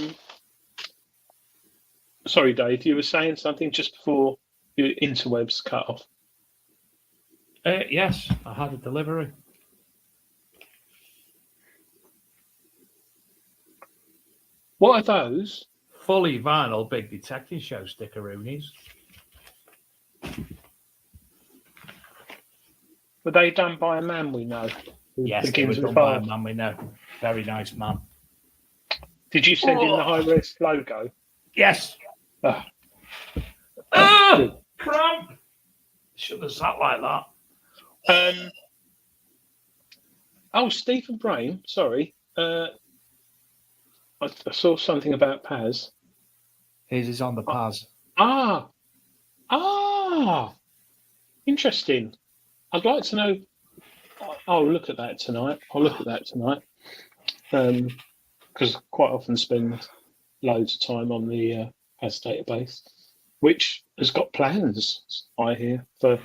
sorry, Dave, you were saying something just before your interwebs cut off. Yes, I had a delivery. What are those? Fully vinyl Big Detective Show stickeroonies. Were they done by a man we know? Yes, they were done by a man we know. Very nice man. Did you send in the high-res logo? Yes. Ah. Cramp! Should have sat like that. Stephen Brain, sorry. I saw something about Paz. His is on the Paz. Interesting. I'd like to know. I'll look at that tonight. Because I quite often spend loads of time on the Paz database, which has got plans, I hear, for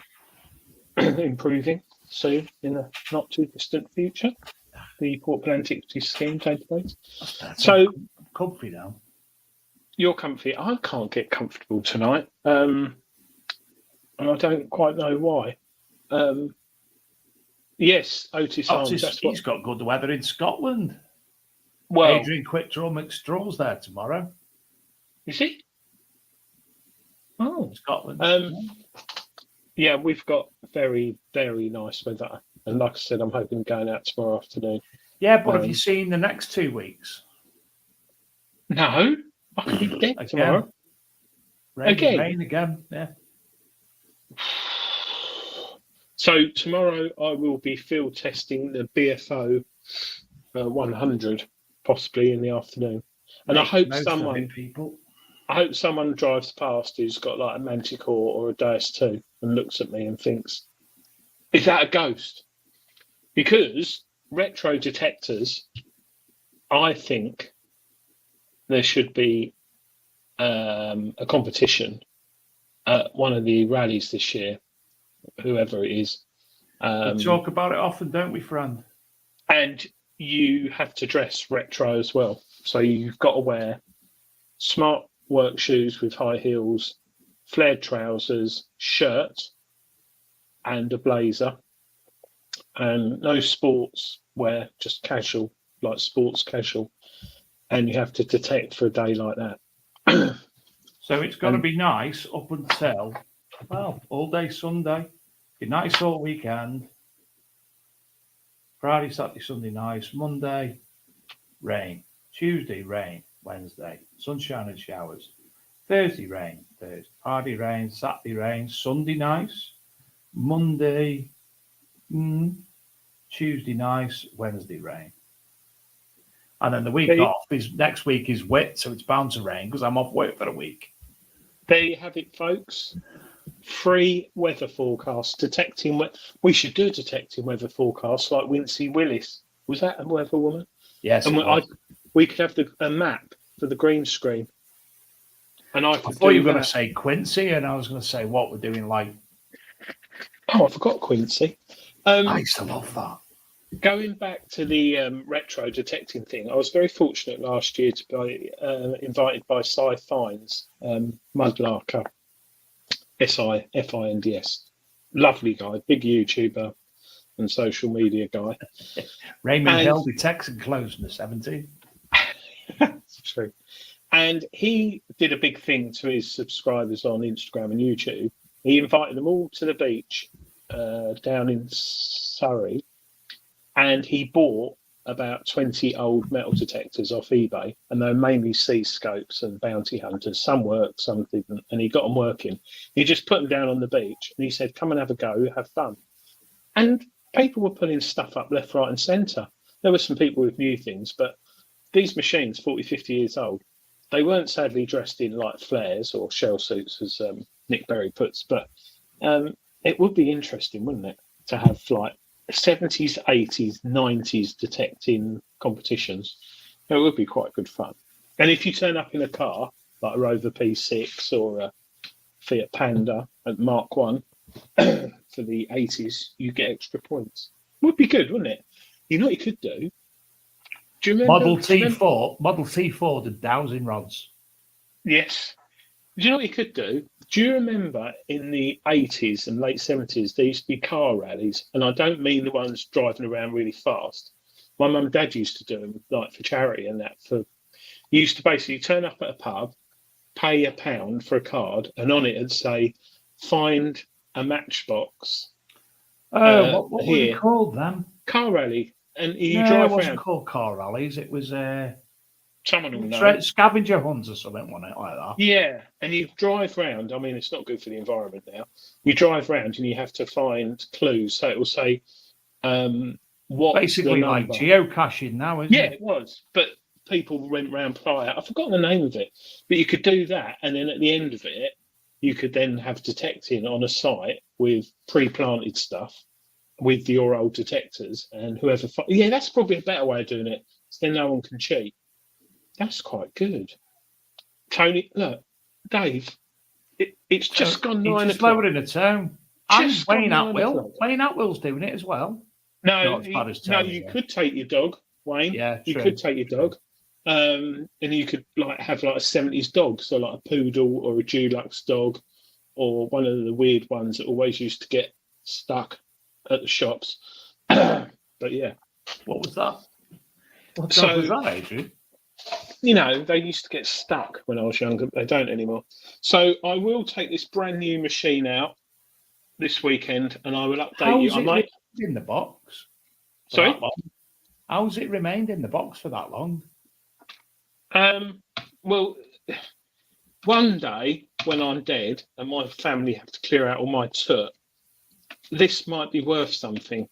improving soon in the not too distant future. The Portable Antiquity Scheme database. So comfy now. You're comfy. I can't get comfortable tonight, and I don't quite know why. Yes, Otis Arms. He's got good weather in Scotland. Well, Adrian Quick Draw McStraw's there tomorrow. Is he? Oh, Scotland. Yeah, we've got very, very nice weather. And like I said, I'm hoping going out tomorrow afternoon. Yeah, but have you seen the next 2 weeks? No. I could be dead tomorrow. Rain again, yeah. So tomorrow I will be field testing the BFO 100, possibly in the afternoon. And I hope someone drives past who's got like a Manticore or a DS2 and looks at me and thinks, is that a ghost? Because retro detectors, I think there should be a competition at one of the rallies this year, whoever it is. We talk about it often, don't we, friend? And you have to dress retro as well. So you've got to wear smart work shoes with high heels, flared trousers, shirt, and a blazer. And no sports wear, just casual, like sports casual. And you have to detect for a day like that. So it's got to be nice up until, well, all day Sunday. Be nice all weekend. Friday, Saturday, Sunday, nice. Monday, rain. Tuesday, rain. Wednesday, sunshine and showers. Thursday, rain. Thursday, Friday, rain. Saturday, rain. Sunday, nice. Monday, Tuesday, nice. Wednesday, rain. And then the week off is next week is wet, so it's bound to rain because I'm off work for a week. There you have it, folks. Free weather forecast. Detecting we should do a detecting weather forecast like Wincy Willis. Was that a weather woman? Yes. And we could have a map for the green screen. And I thought you were going to say Quincy, and I was going to say what we're doing like. Oh, I forgot Quincy. I used to love that. Going back to the retro detecting thing, I was very fortunate last year to be invited by Cy Fines, Mudlarker, SIFINDS. Lovely guy, big YouTuber and social media guy. Raymond Hill detects and closed in the 70s. That's true. And he did a big thing to his subscribers on Instagram and YouTube. He invited them all to the beach down in Surrey. And he bought about 20 old metal detectors off eBay. And they're mainly sea scopes and bounty hunters. Some worked, some didn't. And he got them working. He just put them down on the beach. And he said, come and have a go, have fun. And people were putting stuff up left, right and centre. There were some people with new things. But these machines, 40, 50 years old, they weren't sadly dressed in like flares or shell suits, as Nick Berry puts. But it would be interesting, wouldn't it, to have like 70s, 80s, 90s detecting competitions. It would be quite good fun. And if you turn up in a car, like a Rover P6 or a Fiat Panda at Mark 1 for the 80s, you get extra points. Would be good, wouldn't it? You know what you could do? Do you remember Model T4 did dowsing rods? Yes. Do you know what you could do? Do you remember in the 80s and late 70s, there used to be car rallies? And I don't mean the ones driving around really fast. My mum and dad used to do them like for charity and that. You used to basically turn up at a pub, pay £1 for a card, and on it it'd say, find a matchbox. What were they called then? Car rally. And you drive around. It wasn't called car rallies. It was someone will know. Scavenger hunts or something, wasn't it, like that? Yeah, and you drive round. I mean, it's not good for the environment now. You drive round and you have to find clues. So it will say what. Basically, like geocaching now, isn't it? Yeah, it was. But people went round prior. I've forgotten the name of it. But you could do that, and then at the end of it, you could then have detecting on a site with pre-planted stuff with your old detectors, and whoever. Yeah, that's probably a better way of doing it. So then no one can cheat. That's quite good. Tony, look, Dave, it's just gone 9 o'clock. Lower in the town. And Wayne Atwill. Wayne Atwill's doing it as well. No, you could take your dog, Wayne. Yeah, you could take your dog. And you could have a 70s dog, so like a poodle or a Dulux dog, or one of the weird ones that always used to get stuck at the shops. But yeah. What was that? What dog was that, Adrian? You know, they used to get stuck when I was younger, but they don't anymore. So I will take this brand new machine out this weekend, and I will update you. I might in the box. Sorry? How's it remained in the box for that long? Well, one day when I'm dead and my family have to clear out all my soot, this might be worth something.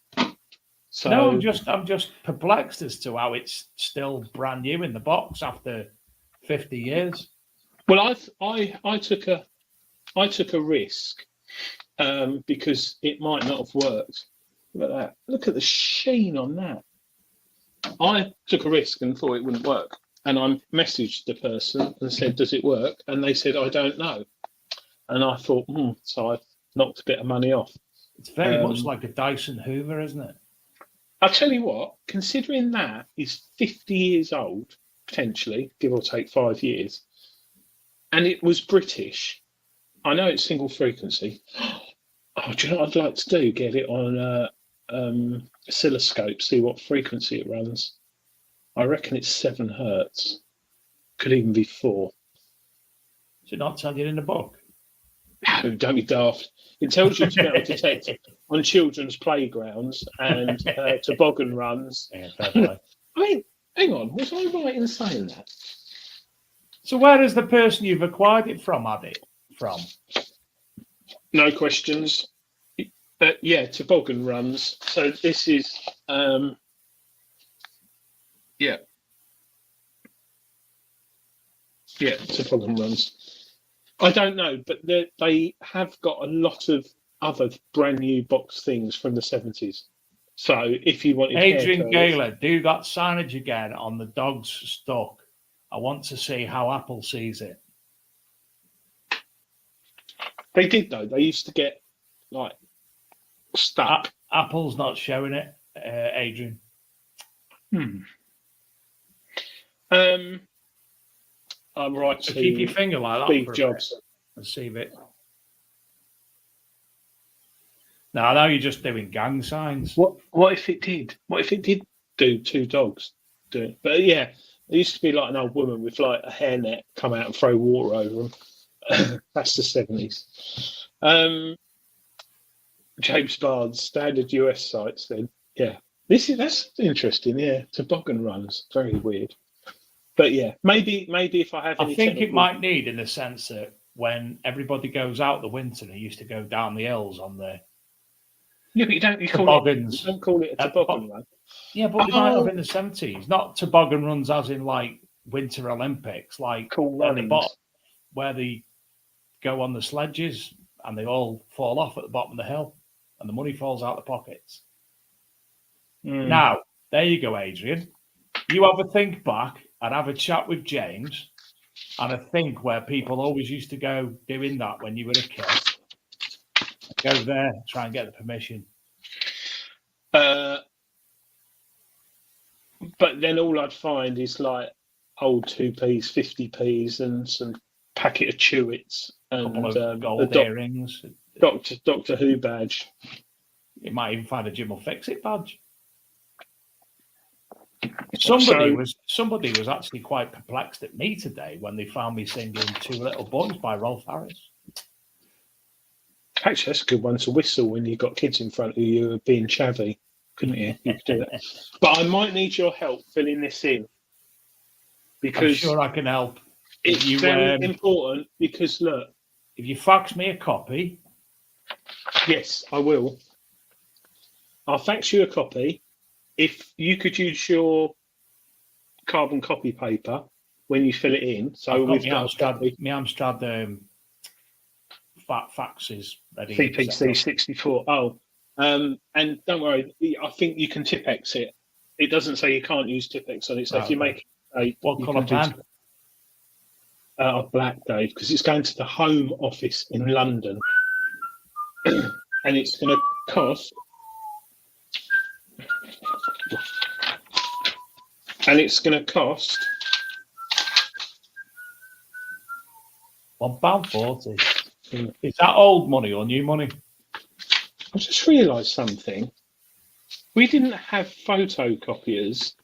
So, no, I'm just perplexed as to how it's still brand new in the box after 50 years. Well, I took a risk because it might not have worked. Look at that. Look at the sheen on that. I took a risk and thought it wouldn't work. And I messaged the person and said, does it work? And they said, I don't know. And I thought, so I knocked a bit of money off. It's very much like a Dyson Hoover, isn't it? I'll tell you what, considering that is 50 years old, potentially, give or take 5 years, and it was British, I know it's single frequency. Oh, do you know what I'd like to do? Get it on an oscilloscope, see what frequency it runs. I reckon it's 7 hertz. Could even be 4. Does it not tell you in the book? No, don't be daft. It tells you to be able to detect on children's playgrounds and toboggan runs. Yeah, I mean, Hang on, was I right in saying that? So where is the person you've acquired it from had it from? No questions. Yeah, toboggan runs. So this is, yeah, toboggan runs. I don't know, but they have got a lot of other brand new box things from the 70s. So if you wanted Adrian hair curls- Gaylor, do that signage again on the dog's stuck. I want to see how Apple sees it. They did though. They used to get like stuck. Apple's not showing it, Adrian. I'm right to Keep your finger like that Steve for a Jobs. bit and see if it. Now I know you're just doing gang signs. What if it did? What if it did do two dogs do it? But yeah, it used to be like an old woman with like a hairnet come out and throw water over them. That's the 70s. James Barnes, standard US sites then. Yeah. That's interesting, yeah. Toboggan runs. Very weird. But yeah, maybe if I have any I think technical... it might need in the sense that when everybody goes out the winter, they used to go down the hills on the Yeah, but you don't toboggans. You don't call it a toboggan run. Yeah, but they might have in the 70s. Not toboggan runs as in like Winter Olympics, like Cool at the runnings. bottom where they go on the sledges and they all fall off at the bottom of the hill and the money falls out of the pockets. Now, there you go, Adrian. You have a think back and have a chat with James and a think where people always used to go doing that when you were a kid. Go there, try and get the permission. But then all I'd find is like old 2p's, 50p's, and some packet of Chewits and Couple of gold a earrings. Doctor Who badge. You might even find a Jim will fix it badge. Somebody was actually quite perplexed at me today when they found me singing Two Little Boys by Rolf Harris. Actually, that's a good one to whistle when you've got kids in front of you being chavvy, couldn't you? You could do that. But I might need your help filling this in. Because I'm sure I can help. it's very important because, look. If you fax me a copy. Yes, I will. I'll fax you a copy. If you could use your carbon copy paper when you fill it in. So we've got my Amstrad faxes ready. CPC 64. Oh, and don't worry. I think you can Tipex it. It doesn't say you can't use Tipex on it. So if you make what colour pen? Black, Dave, because it's going to the Home Office in London, and it's going to cost. And it's going to cost £1.40. Is that old money or new money? I just realised something. We didn't have photocopiers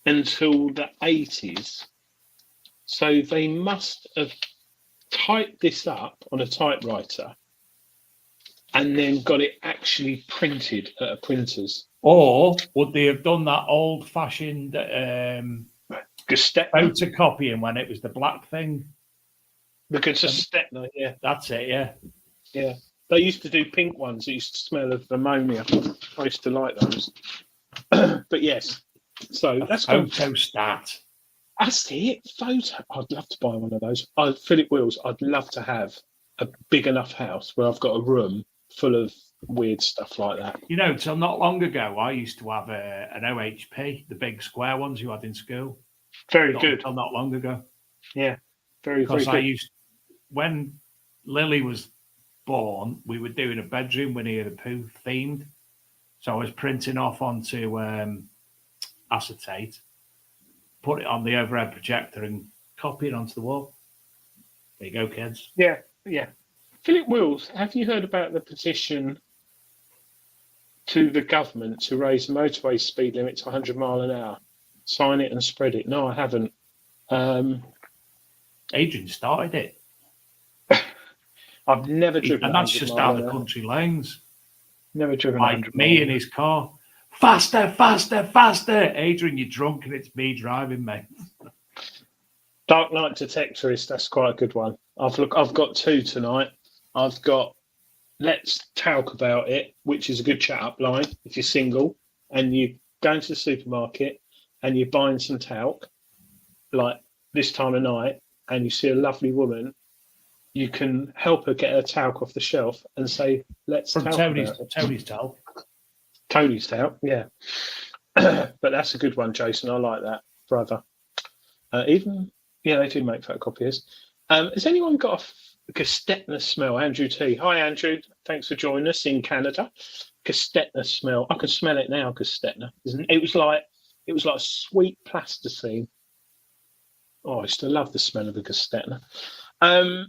until the 80s. So they must have typed this up on a typewriter and then got it actually printed at a printer's. Or would they have done that old-fashioned photocopying when it was the black thing? Because of Stetner, yeah. That's it, yeah. Yeah. They used to do pink ones that used to smell of ammonia. I used to like those. But yes. So that's photostat. That's it. Photo. I'd love to buy one of those. Philip Wills, I'd love to have a big enough house where I've got a room full of weird stuff like that. You know, till not long ago, I used to have an OHP, the big square ones you had in school. Very good. Till not long ago. Yeah, very good. When Lily was born, we were doing a bedroom Winnie the Pooh themed. So I was printing off onto acetate, put it on the overhead projector and copy it onto the wall. There you go, kids. Yeah, yeah. Philip Wills, have you heard about the petition to the government to raise the motorway speed limit to 100 mile an hour? Sign it and spread it. No, I haven't. Adrian started it. I've never driven. And that's just out of the country lanes. Never driven. Like me in his car. Faster, faster, faster. Adrian, you're drunk and it's me driving, mate. Dark Knight Detectorist, that's quite a good one. I've got two tonight. I've got Let's Talk About It, which is a good chat up line if you're single and you go into the supermarket and you're buying some talc, like this time of night, and you see a lovely woman, you can help her get her talc off the shelf and say, let's From talk Tony's, about it. Tony's talc. Tony's talc, yeah. But that's a good one, Jason. I like that, brother. They do make photocopiers. Has anyone got a Gestetner smell? Andrew T. Hi, Andrew. Thanks for joining us in Canada. Gestetner smell. I can smell it now, Gestetner. It was like sweet plasticine. Oh, I used to love the smell of a Gestetner. I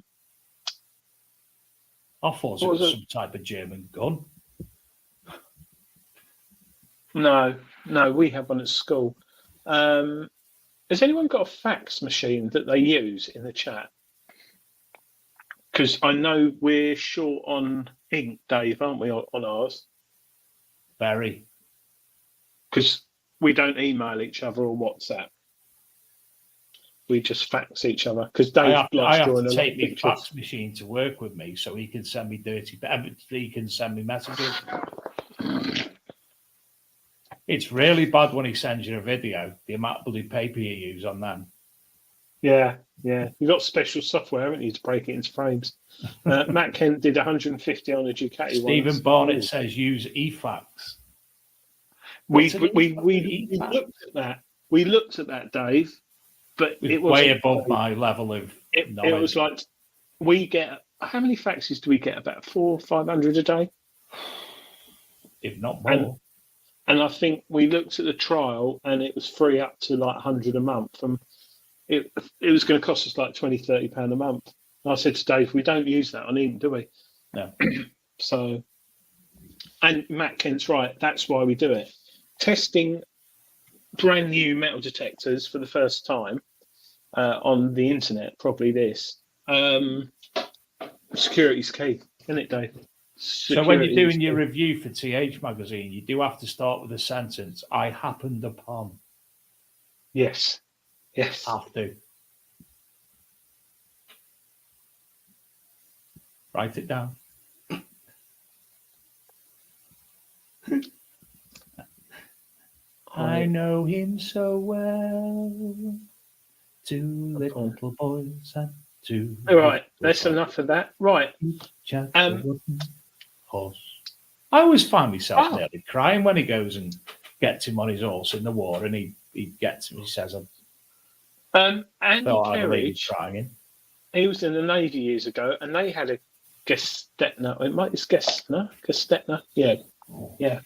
thought it was some type of German gun. No, we have one at school. Has anyone got a fax machine that they use in the chat? Because I know we're short on ink, Dave, aren't we, on ours? Very. Because we don't email each other or WhatsApp. We just fax each other. Because Dave I have drawing to a take my pictures. fax machine to work with me so he can send me he can send me messages. It's really bad when he sends you a video, the amount of bloody paper you use on them. Yeah. You've got special software, haven't you, to break it into frames. Matt Kent did 150 on a Ducati. Stephen Barnett says use eFax. We looked at that. We looked at that, Dave, but it was way above my level of knowledge. It was like we get how many faxes do we get? About 400 or 500 a day, if not more. And I think we looked at the trial, and it was free up to like 100 a month, and it was going to cost us like £20-30 a month. And I said to Dave, we don't use that on Eden, do we? No. So, and Matt Kent's right. That's why we do it. Testing brand new metal detectors for the first time on the internet. Probably this. Security's key, isn't it, Dave? So when you're doing your review for TH magazine, you do have to start with a sentence. I happened upon. Yes. Have to. Write it down. I know him so well. Two little boys and two. All right, that's enough of that. Right. Horse. I always find myself nearly crying when he goes and gets him on his horse in the war, and he gets him. He says, Andy Kerry, Kerridge, he was in the Navy years ago, and they had a Gestetner. It's Gestetner. Yeah.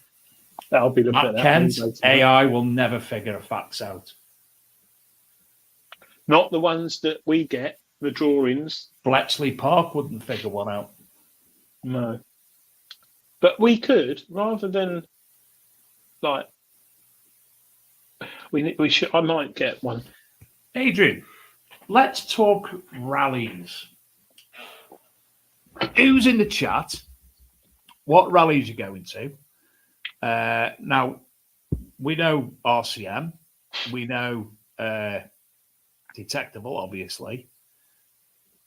That'll be the Matt Kent, AI will never figure a fax out. Not the ones that we get, the drawings. Bletchley Park wouldn't figure one out. No. But we could, rather than like we should. I might get one. Adrian, let's talk rallies. Who's in the chat? What rallies you going to? Now, we know RCM. We know Detectable, obviously.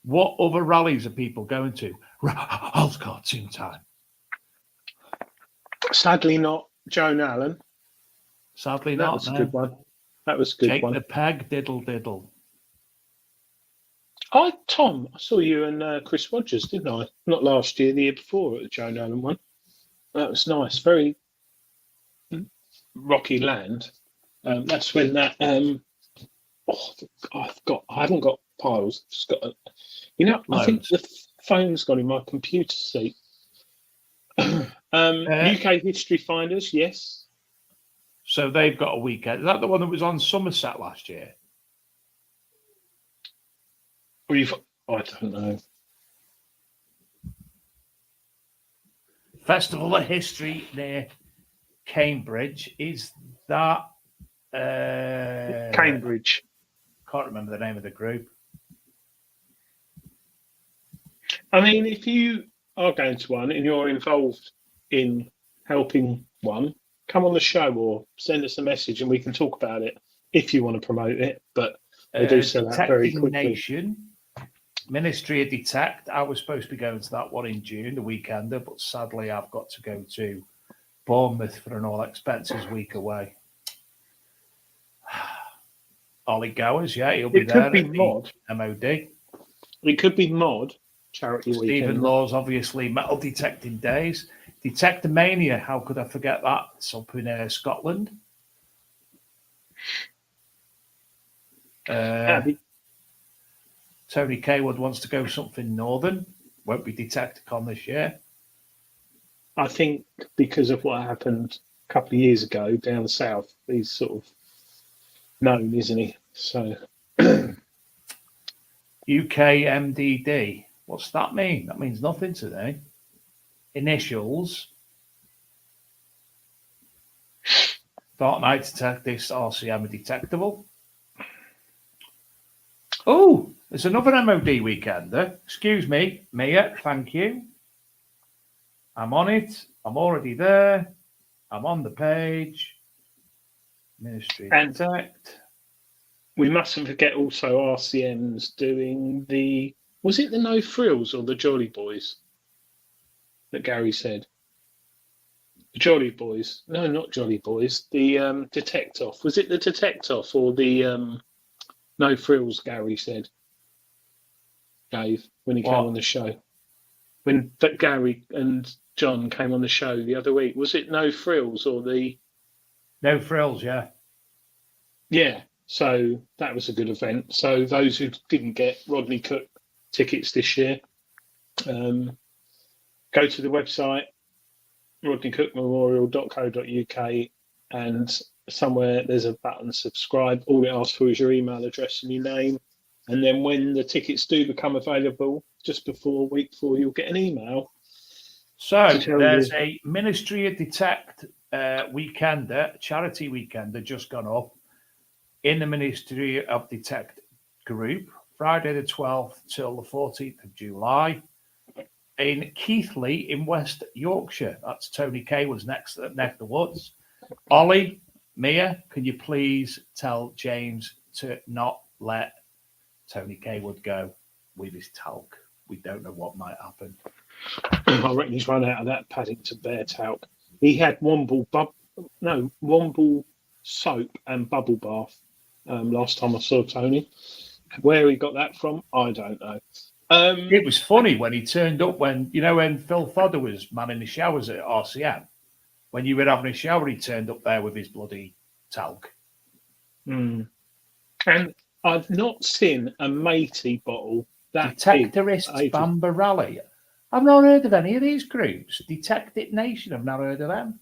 What other rallies are people going to? Old cartoon time. Sadly, not Joan Allen. Sadly, that not. Was a good one. That was a good Take one. the peg, diddle, diddle. Tom, I saw you and Chris Rogers, didn't I? Not last year, the year before at the Joan Allen one. That was nice. Very rocky land. That's when that. I haven't got piles. I've just got. I think the phone's gone in my computer seat. UK History Finders, yes. So they've got a weekend. Is that the one that was on Somerset last year? I don't know. Festival of History near Cambridge. Is that Cambridge? Can't remember the name of the group. I mean, if you are going to one and you're involved in helping one, come on the show or send us a message and we can talk about it if you want to promote it. But they do sell out very Detecting quickly. Nation, Ministry of Detect. I was supposed to be going to that one in June, the weekender, but sadly I've got to go to Bournemouth for an all expenses week away. Ollie Gowers, yeah, he'll be It there could be at the Mod. MOD. It could be Mod charity Stephen weekend. Law's obviously metal detecting days. Detectomania, how could I forget that? It's up in Scotland. Tony Kaywood wants to go something northern. Won't be Detecticon this year. I think because of what happened a couple of years ago down south, he's sort of known, isn't he? So UKMDD. What's that mean? That means nothing today. Initials. Dark Knight Detectives RCM are detectable. Oh, there's another MOD weekender. Excuse me, Mia, thank you. I'm on it. I'm already there. I'm on the page. Ministry And Detect. we mustn't forget also RCM's doing was it the No Frills or the Jolly Boys that Gary said? The Jolly Boys. No, not Jolly Boys. The Detect-Off. Was it the Detect-Off or the No Frills, Gary said? Dave, when he came on the show. When Gary and John came on the show the other week. Was it No Frills or the... No Frills, yeah. Yeah, so that was a good event. So those who didn't get Rodney Cook tickets this year, go to the website, rodneycookmemorial.co.uk, and somewhere there's a button subscribe. All it asks for is your email address and your name. And then when the tickets do become available, just before week 4, you'll get an email. So there's a Ministry of Detect weekender, charity weekender, just gone up in the Ministry of Detect group, Friday the 12th till the 14th of July in Keighley in West Yorkshire. That's Tony Kaywood's neck of the woods. Ollie, Mia, can you please tell James to not let Tony Kaywood go with his talc? We don't know what might happen. I reckon he's run out of that Paddington Bear talc. He had Womble soap and bubble bath last time I saw Tony. Where he got that from, I don't know. It was funny when he turned up when Phil Fodder was manning the showers at RCM. When you were having a shower, he turned up there with his bloody talc. And I've not seen a matey bottle that Detectorists big. Bamba Rally. I've not heard of any of these groups. Detect It Nation, I've not heard of them.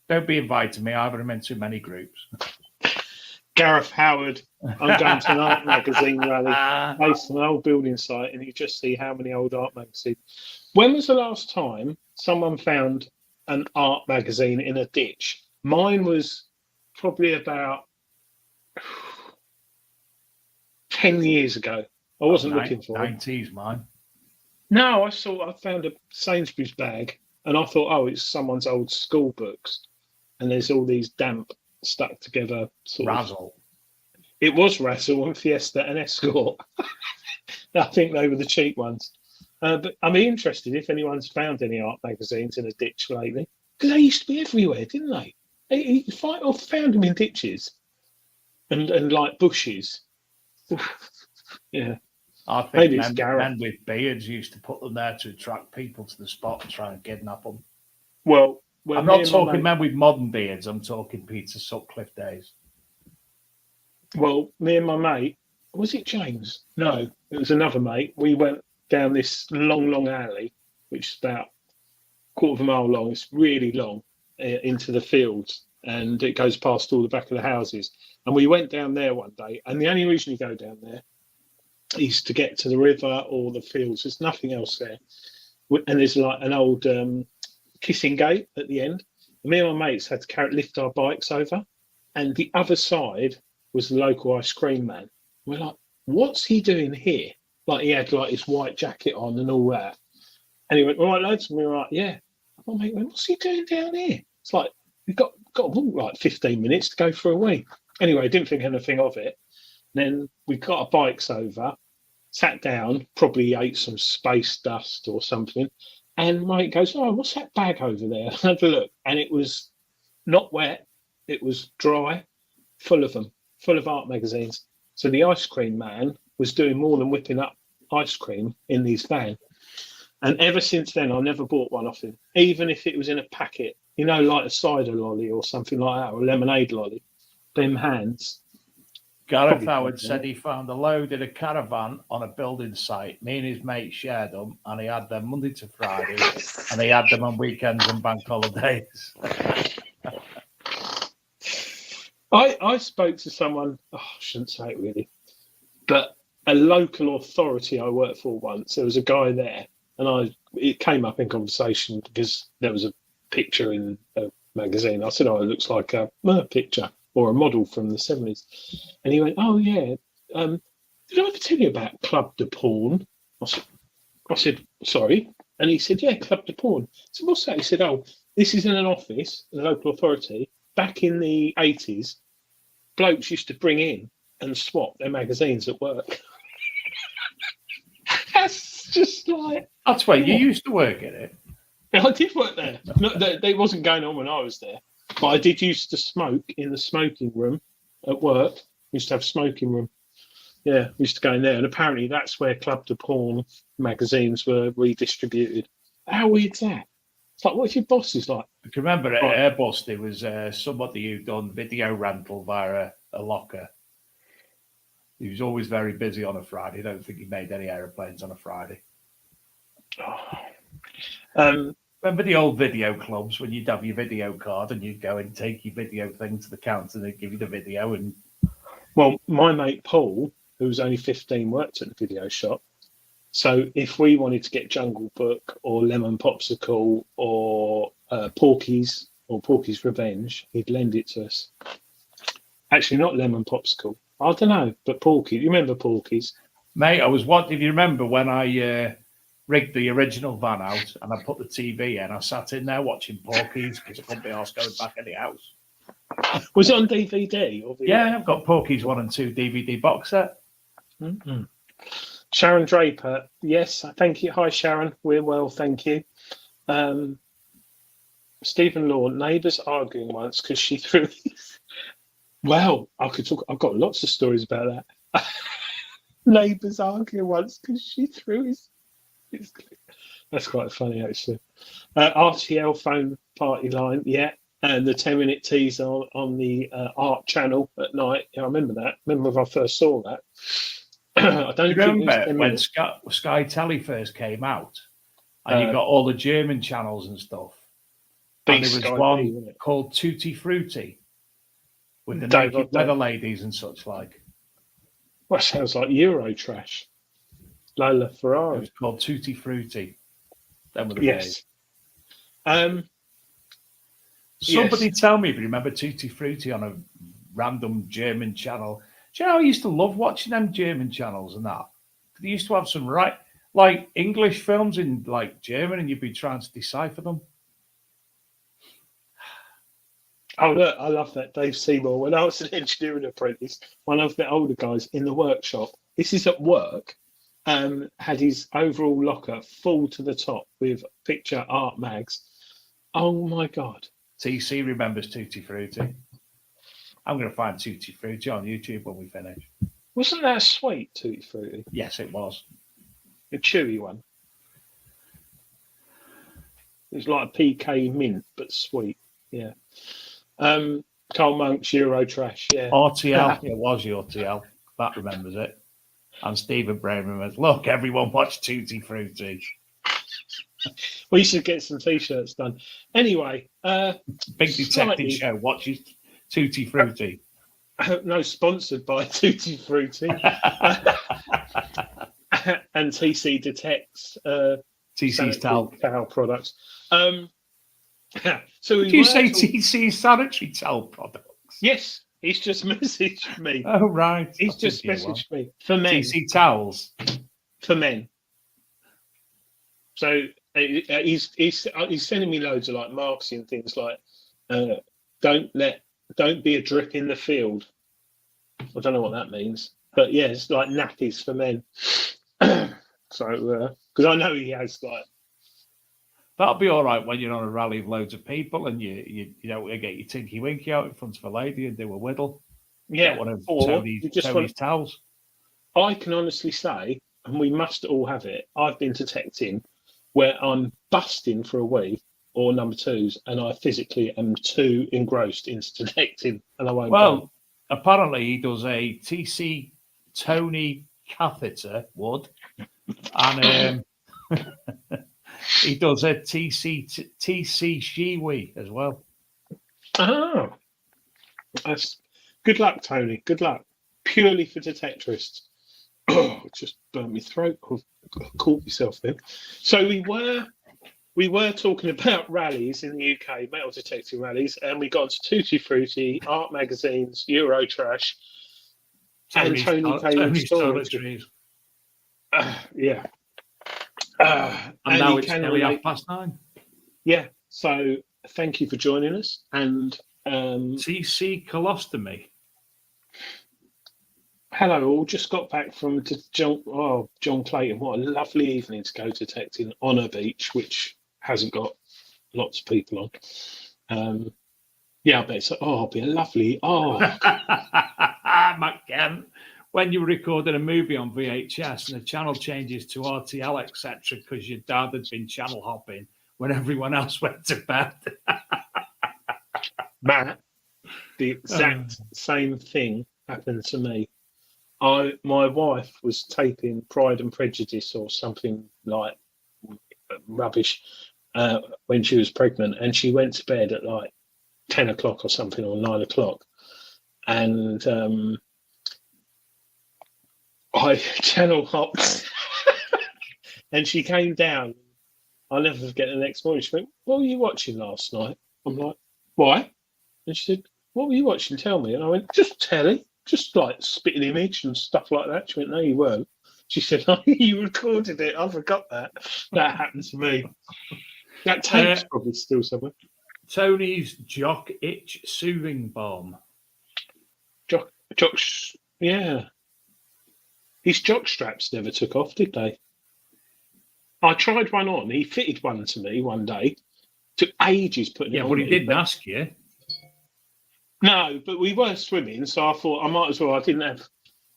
Don't be inviting me either. I'm in too many groups. Gareth Howard, I'm going to an art magazine rally based on an old building site, and you just see how many old art magazines. When was the last time someone found an art magazine in a ditch? Mine was probably about 10 years ago. I wasn't looking for it. 90s, mine. No, I found a Sainsbury's bag, and I thought, oh, it's someone's old school books, and there's all these damp stuck together. Razzle. It was Razzle and Fiesta and Escort. I think they were the cheap ones. But I'm interested if anyone's found any art magazines in a ditch lately, because they used to be everywhere, didn't they? You found them in ditches and like bushes. Yeah. I think men with beards used to put them there to attract people to the spot and try and kidnap them. Well, I'm not talking men with modern beards. I'm talking Peter Sutcliffe days. Well, me and my mate, was it James? No, it was another mate. We went down this long, long alley, which is about a quarter of a mile long. It's really long, into the fields, and it goes past all the back of the houses. And we went down there one day, and the only reason you go down there is to get to the river or the fields. There's nothing else there. And there's like an old kissing gate at the end. And me and my mates had to lift our bikes over, and the other side was the local ice cream man. We're like, what's he doing here? Like, he had like his white jacket on and all that. And he went, all right, lads. And we were like, yeah. My mate went, what's he doing down here? It's like, we've got to walk like 15 minutes to go for a wee. Anyway, didn't think anything of it. Then we got our bikes over, sat down, probably ate some space dust or something. And mate goes, oh, what's that bag over there? I had a look. And it was not wet. It was dry, full of them, full of art magazines. So the ice cream man was doing more than whipping up ice cream in these vans. And ever since then, I never bought one off him, even if it was in a packet, you know, like a cider lolly or something like that, or a lemonade lolly. Them hands. Gareth Howard said he found a load in a caravan on a building site. Me and his mate shared them, and he had them Monday to Friday, and he had them on weekends and bank holidays. I spoke to someone, I shouldn't say it really, but a local authority I worked for once. There was a guy there, and it came up in conversation because there was a picture in a magazine. I said, oh, it looks like a picture or a model from the 70s. And he went, oh, yeah. Did I ever tell you about Club de Porn? I said, sorry. And he said, yeah, Club de Porn. So what's that? He said, oh, this is in an office, a local authority. Back in the 80s, blokes used to bring in and swap their magazines at work. That's just like... That's where you used to work in it. I did work there. No, it wasn't going on when I was there. But I did used to smoke in the smoking room at work. We used to have a smoking room. Yeah, we used to go in there. And apparently that's where Club de Porn magazines were redistributed. How weird's that? It's like, what if your boss is like... I can remember at Airbus, there was somebody who'd done video rental via a locker. He was always very busy on a Friday. I don't think he made any aeroplanes on a Friday. Remember the old video clubs when you'd have your video card and you'd go and take your video thing to the counter and they'd give you the video? And well, my mate Paul, who was only 15, worked at the video shop. So if we wanted to get Jungle Book or Lemon Popsicle or Porky's or Porky's Revenge, he'd lend it to us. Actually, not Lemon Popsicle. I don't know, but Porky. You remember Porky's? Mate, if you remember when I rigged the original van out and I put the TV in, I sat in there watching Porky's because I couldn't be arsed going back in the house. Was it on DVD? Or yeah, I've got Porky's 1 and 2 DVD box set. Mm-hmm. Sharon Draper, yes, thank you. Hi, Sharon. We're well, thank you. Stephen Law, neighbours arguing once because she threw... Well, I could talk. I've got lots of stories about that. Neighbours arguing once because she threw his. That's quite funny, actually. RTL phone party line, yeah, and the 10-minute teaser on the Art channel at night. Yeah, I remember that. Remember when I first saw that. I don't remember when Sky Telly first came out, and you got all the German channels and stuff. And there was Sky one called Tutti Frutti with the naked leather ladies and such like. Well, sounds like Euro trash. Lola Ferrari. It was called Tutti Frutti. Them were the days. Somebody tell me if you remember Tutti Frutti on a random German channel. Do you know I used to love watching them German channels and that? They used to have some like English films in like German, and you'd be trying to decipher them. Oh, look, I love that. Dave Seymour. When I was an engineering apprentice, one of the older guys in the workshop, this is at work, had his overall locker full to the top with picture art mags. Oh, my God. TC remembers Tutti Frutti. I'm going to find Tutti Frutti on YouTube when we finish. Wasn't that a sweet Tutti Frutti? Yes, it was. A chewy one. It was like a PK mint, but sweet. Yeah. Carl Monk's Euro trash. Yeah. RTL. It was RTL. That remembers it. And Stephen Brain remembers. Look, everyone watch Tutti Frutti. We should get some t-shirts done. Anyway. Big detective show. Watches Tutti Frutti. No, sponsored by Tutti Frutti. And TC Detects. TC's towel products. So did you say TC sanitary towel products? Yes, he's just messaged me. Oh, right. He's just messaged me. For men. TC towels. For men. So he's sending me loads of like marketing things like Don't be a drip in the field. I don't know what that means, but yeah, it's like nappies for men. So, because I know he has like. That'll be all right when you're on a rally of loads of people and you know, get your Tinky Winky out in front of a lady and do a whittle. Yeah, get one of or Tony's towels. I can honestly say, and we must all have it, I've been detecting where I'm busting for a wee or number twos, and I physically am too engrossed into detecting, and I won't go. Apparently he does a TC Tony catheter, wood, and he does a TC Shiwi as well. Oh, that's good luck, Tony. Good luck. Purely for detectorists. Oh, just burnt my throat. I've caught myself then. So we were talking about rallies in the UK, metal detecting rallies, and we got into Tutti Frutti, art magazines, Eurotrash, and Tony Cawood's toiletries. Yeah. And now it's nearly 9:30. Yeah. So thank you for joining us. And TC colostomy. Hello all. Just got back from John Clayton. What a lovely evening to go detecting on a beach, which hasn't got lots of people on. Yeah, I bet so. Oh, it'll be a lovely. Oh, McKen, when you were recording a movie on VHS and the channel changes to RTL, etc., because your dad had been channel hopping when everyone else went to bed. Matt, the exact same thing happened to me. My wife was taping Pride and Prejudice or something like rubbish when she was pregnant, and she went to bed at like 10 o'clock or something, or 9 o'clock, and I channel hopped and she came down. I'll never forget the next morning. She went, "What were you watching last night?" I'm like, "Why?" And she said, "What were you watching? Tell me." And I went, "Just telly, just like Spitting Image and stuff like that." She went, "No, you weren't." She said, "Oh, you recorded it. I forgot that." That happened to me. That tape's probably still somewhere. Tony's jock itch soothing balm. Jock's, yeah. His jock straps never took off, did they? I tried one on. He fitted one to me one day. Took ages putting it on. Yeah, but he didn't ask you. No, but we were swimming, so I thought I might as well. I didn't have.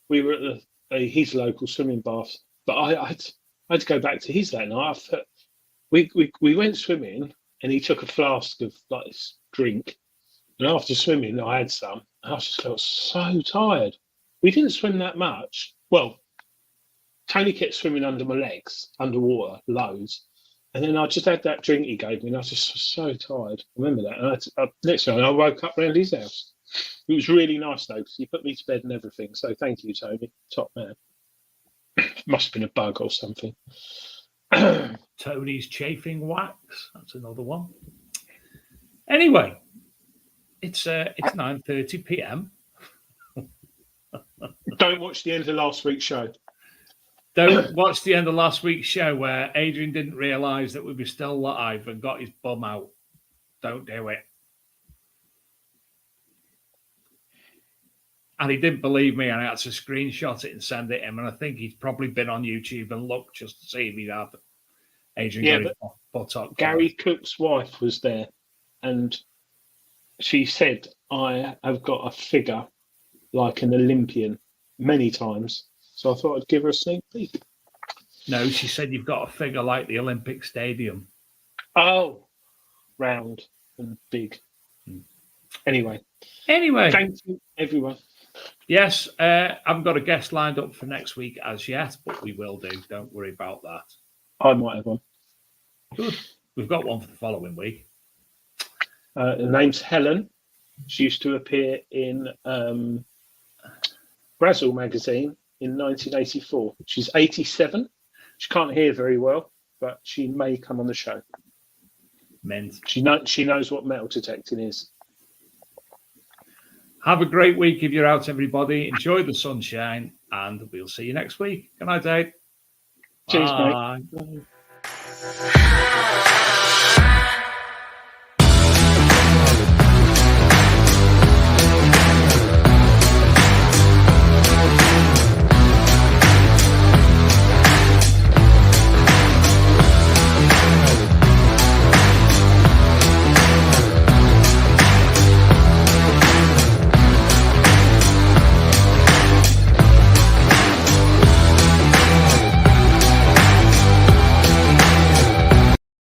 We were at his local swimming bath, but I had to go back to his that night. We went swimming, and he took a flask of like this drink, and after swimming, I had some. And I just felt so tired. We didn't swim that much. Well, Tony kept swimming under my legs, underwater, loads. And then I just had that drink he gave me, and I was just so tired. I remember that. And next time, I woke up around his house. It was really nice, though, because he put me to bed and everything. So thank you, Tony. Top man. Must have been a bug or something. Tony's chafing wax. That's another one. Anyway, it's 9:30 p.m. Don't watch the end of last week's show. Don't watch the end of last week's show where Adrian didn't realise that we were still live and got his bum out. Don't do it. And he didn't believe me, and I had to screenshot it and send it him. And I think he's probably been on YouTube and looked just to see if he'd had Adrian. Yeah, but Gary Cook's wife was there, and she said, "I have got a figure like an Olympian many times." So I thought I'd give her a sneak peek. No, she said you've got a figure like the Olympic Stadium. Oh, round and big. Anyway. Thank you, everyone. Yes, I haven't got a guest lined up for next week as yet, but we will do. Don't worry about that. I might have one. Good. We've got one for the following week. Her name's Helen. She used to appear in Brazzle magazine in 1984. She's 87. She can't hear very well, but she may come on the show. Mint. She knows what metal detecting is. Have a great week if you're out, everybody. Enjoy the sunshine, and we'll see you next week. Good night, Dave. Cheers, Bye. mate. Bye.